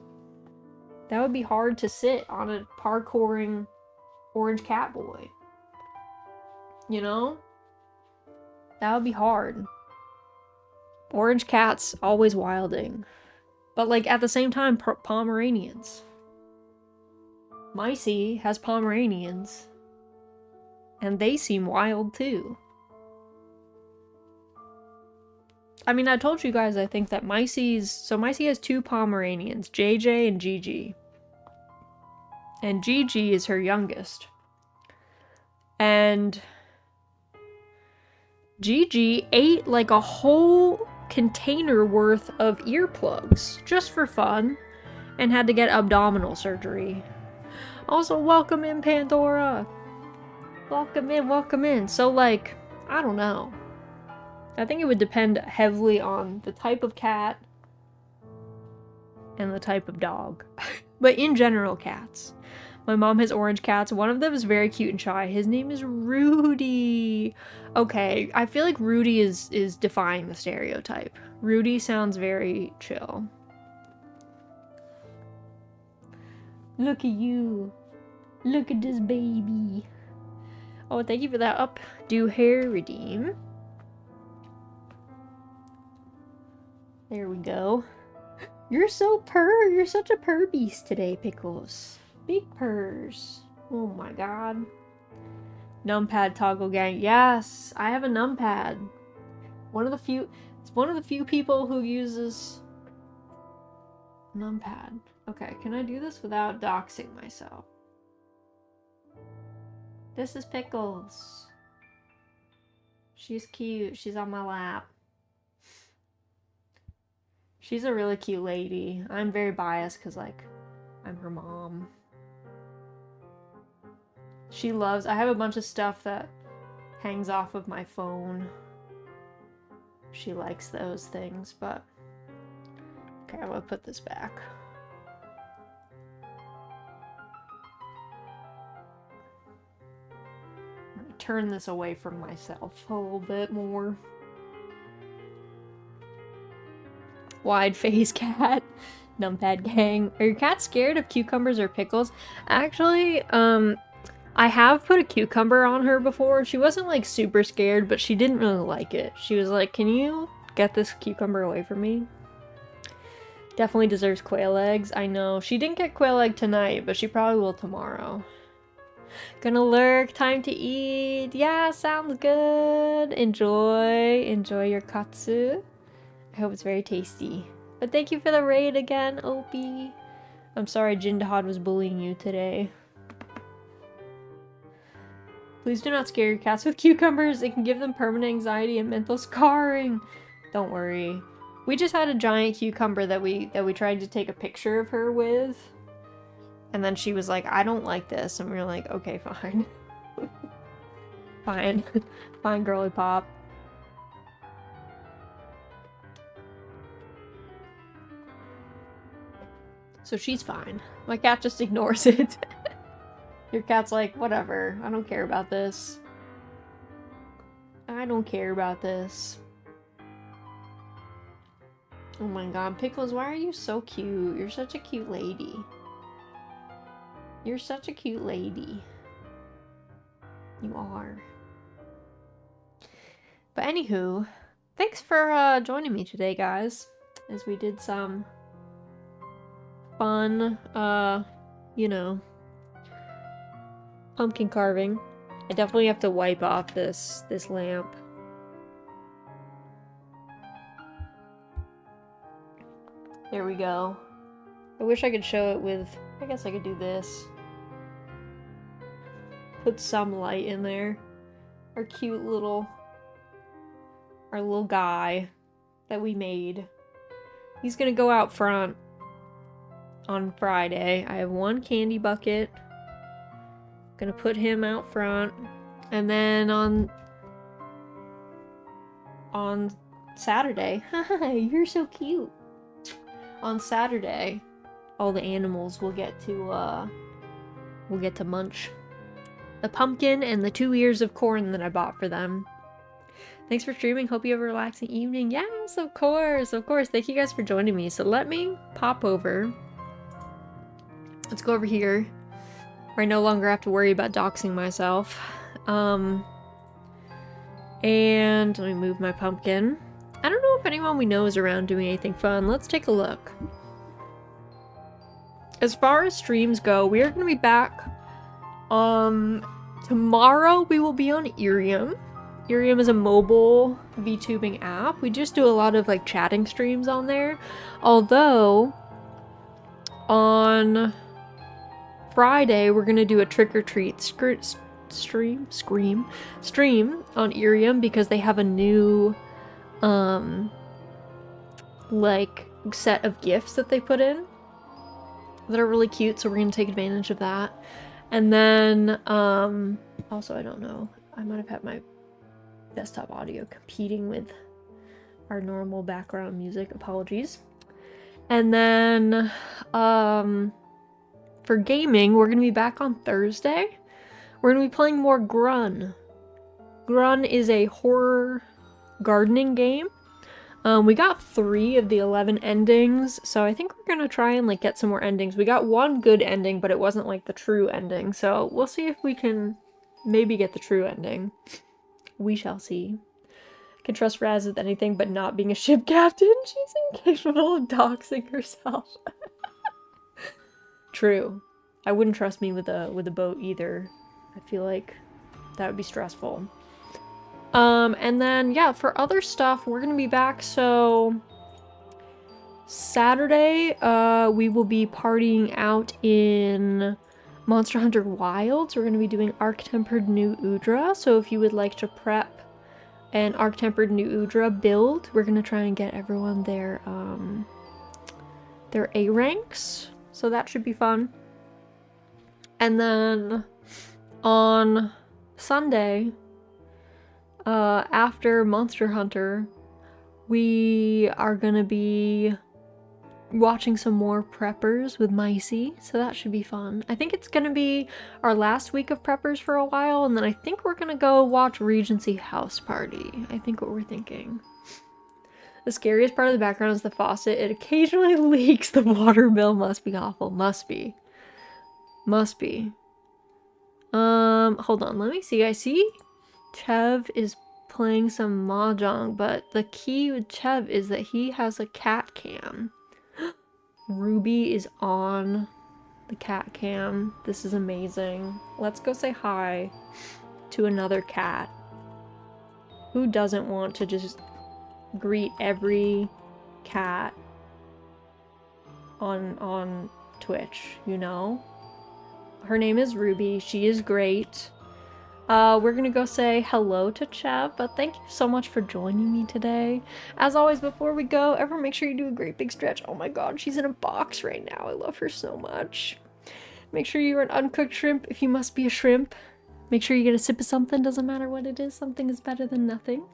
That would be hard to sit on a parkouring orange cat boy. You know? That would be hard. Orange cats, always wilding. But, like, at the same time, Pomeranians. Micey has Pomeranians. And they seem wild, too. I mean, I told you guys, I think that Micey's... so Micey has 2 Pomeranians, JJ and Gigi. And Gigi is her youngest. And Gigi ate like a whole container worth of earplugs, just for fun, and had to get abdominal surgery. Also, welcome in, Pandora! Welcome in, welcome in. So, like, I don't know. I think it would depend heavily on the type of cat and the type of dog. But in general, cats. My mom has orange cats. One of them is very cute and shy. His name is Rudy. Okay, I feel like Rudy is defying the stereotype. Rudy sounds very chill. Look at you. Look at this baby. Oh, thank you for that updo hair redeem. There we go. You're you're such a purr beast today, Pickles. Big purrs. Oh my god. Numpad toggle gang. Yes, I have a numpad. It's one of the few people who uses numpad. Okay, can I do this without doxing myself? This is Pickles. She's cute. She's on my lap. She's a really cute lady. I'm very biased because, like, I'm her mom. She loves... I have a bunch of stuff that hangs off of my phone. she likes those things, but okay, I'm gonna put this back. I'm gonna turn this away from myself a little bit more. Wide face cat. Numpad gang. Are your cats scared of cucumbers or pickles? Actually, I have put a cucumber on her before. She wasn't like super scared, but she didn't really like it. She was like, can you get this cucumber away from me? Definitely deserves quail eggs. I know. She didn't get quail egg tonight, but she probably will tomorrow. Gonna lurk. Time to eat. Yeah, sounds good. Enjoy. Enjoy your katsu. I hope it's very tasty. But thank you for the raid again, Opie. I'm sorry Jindahad was bullying you today. Please do not scare your cats with cucumbers. It can give them permanent anxiety and mental scarring. Don't worry. We just had a giant cucumber that we tried to take a picture of her with. And then she was like, I don't like this. And we were like, okay, fine. Fine. Fine, girly pop. So she's fine. My cat just ignores it. Your cat's like, whatever. I don't care about this. I don't care about this. Oh my god, Pickles, why are you so cute? You're such a cute lady. You're such a cute lady. You are. But anywho, thanks for joining me today, guys. As we did some fun, you know, pumpkin carving. I definitely have to wipe off this lamp. There we go. I wish I could show it with, I guess I could do this. Put some light in there. Our cute little, our little guy that we made. He's gonna go out front on Friday. I have one candy bucket. Gonna put him out front. And then on Saturday, hi, you're so cute. On Saturday, all the animals will get to munch the pumpkin and the 2 ears of corn that I bought for them. Thanks for streaming. Hope you have a relaxing evening. Yes, of course, of course. Thank you guys for joining me. So let me pop over. Let's go over here, where I no longer have to worry about doxing myself. And let me move my pumpkin. I don't know if anyone we know is around doing anything fun. Let's take a look. As far as streams go, we are going to be back. Tomorrow we will be on Irium. Irium is a mobile VTubing app. We just do a lot of like chatting streams on there. Although, on Friday we're going to do a trick-or-treat stream on Irium because they have a new like set of gifts that they put in that are really cute, so we're gonna take advantage of that. And then also, I don't know, I might have had my desktop audio competing with our normal background music, apologies. And then for gaming, we're gonna be back on Thursday. We're gonna be playing more Grun. Grun is a horror gardening game. We got 3 of the 11 endings, so I think we're gonna try and like get some more endings. We got one good ending, but it wasn't like the true ending, so we'll see if we can maybe get the true ending. We shall see. Can trust Raz with anything but not being a ship captain. She's incapable of doxing herself. True. I wouldn't trust me with a boat either. I feel like that would be stressful. And then, yeah, for other stuff, we're gonna be back, so Saturday, we will be partying out in Monster Hunter Wilds. We're gonna be doing Arc-Tempered New Udra, so if you would like to prep an Arc-Tempered New Udra build, we're gonna try and get everyone their A ranks, so that should be fun. And then, on Sunday, after Monster Hunter, we are gonna be watching some more preppers with Micey, so that should be fun. I think it's gonna be our last week of preppers for a while, and then I think we're gonna go watch Regency House Party. I think what we're thinking. The scariest part of the background is the faucet. It occasionally leaks. The water bill must be awful. Must be. Must be. Hold on, let me see. I see Chev is playing some mahjong, but the key with Chev is that he has a cat cam. Ruby is on the cat cam. This is amazing. Let's go say hi to another cat. Who doesn't want to just greet every cat on Twitch, you know? Her name is Ruby. She is great. We're gonna go say hello to Chev, but thank you so much for joining me today. As always, before we go, everyone make sure you do a great big stretch. Oh my god, she's in a box right now. I love her so much. Make sure you're an uncooked shrimp if you must be a shrimp. Make sure you get a sip of something, doesn't matter what it is. Something is better than nothing.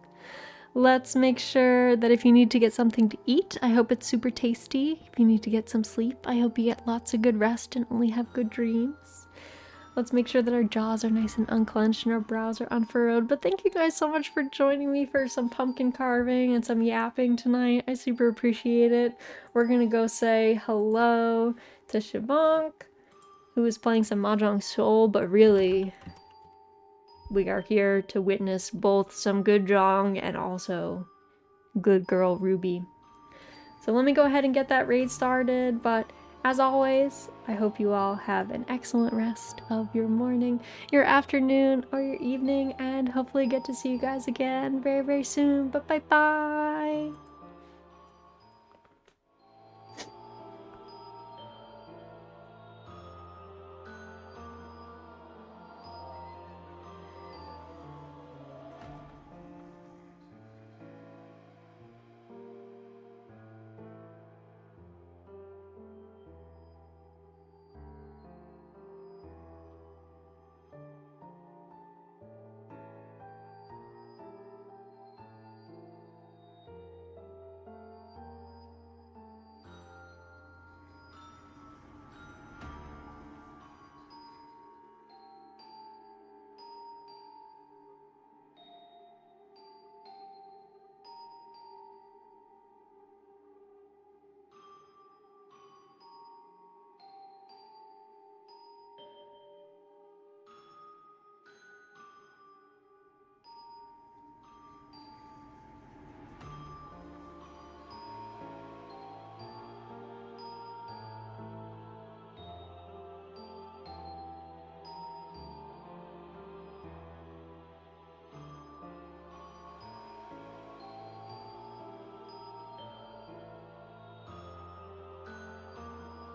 Let's make sure that if you need to get something to eat, I hope it's super tasty. If you need to get some sleep, I hope you get lots of good rest and only have good dreams. Let's make sure that our jaws are nice and unclenched and our brows are unfurrowed. But thank you guys so much for joining me for some pumpkin carving and some yapping tonight. I super appreciate it. We're gonna go say hello to Shabonk, who is playing some Mahjong Soul, but really, we are here to witness both some good Jong and also good girl Ruby. So let me go ahead and get that raid started, but as always, I hope you all have an excellent rest of your morning, your afternoon, or your evening, and hopefully get to see you guys again very, very soon. But bye-bye!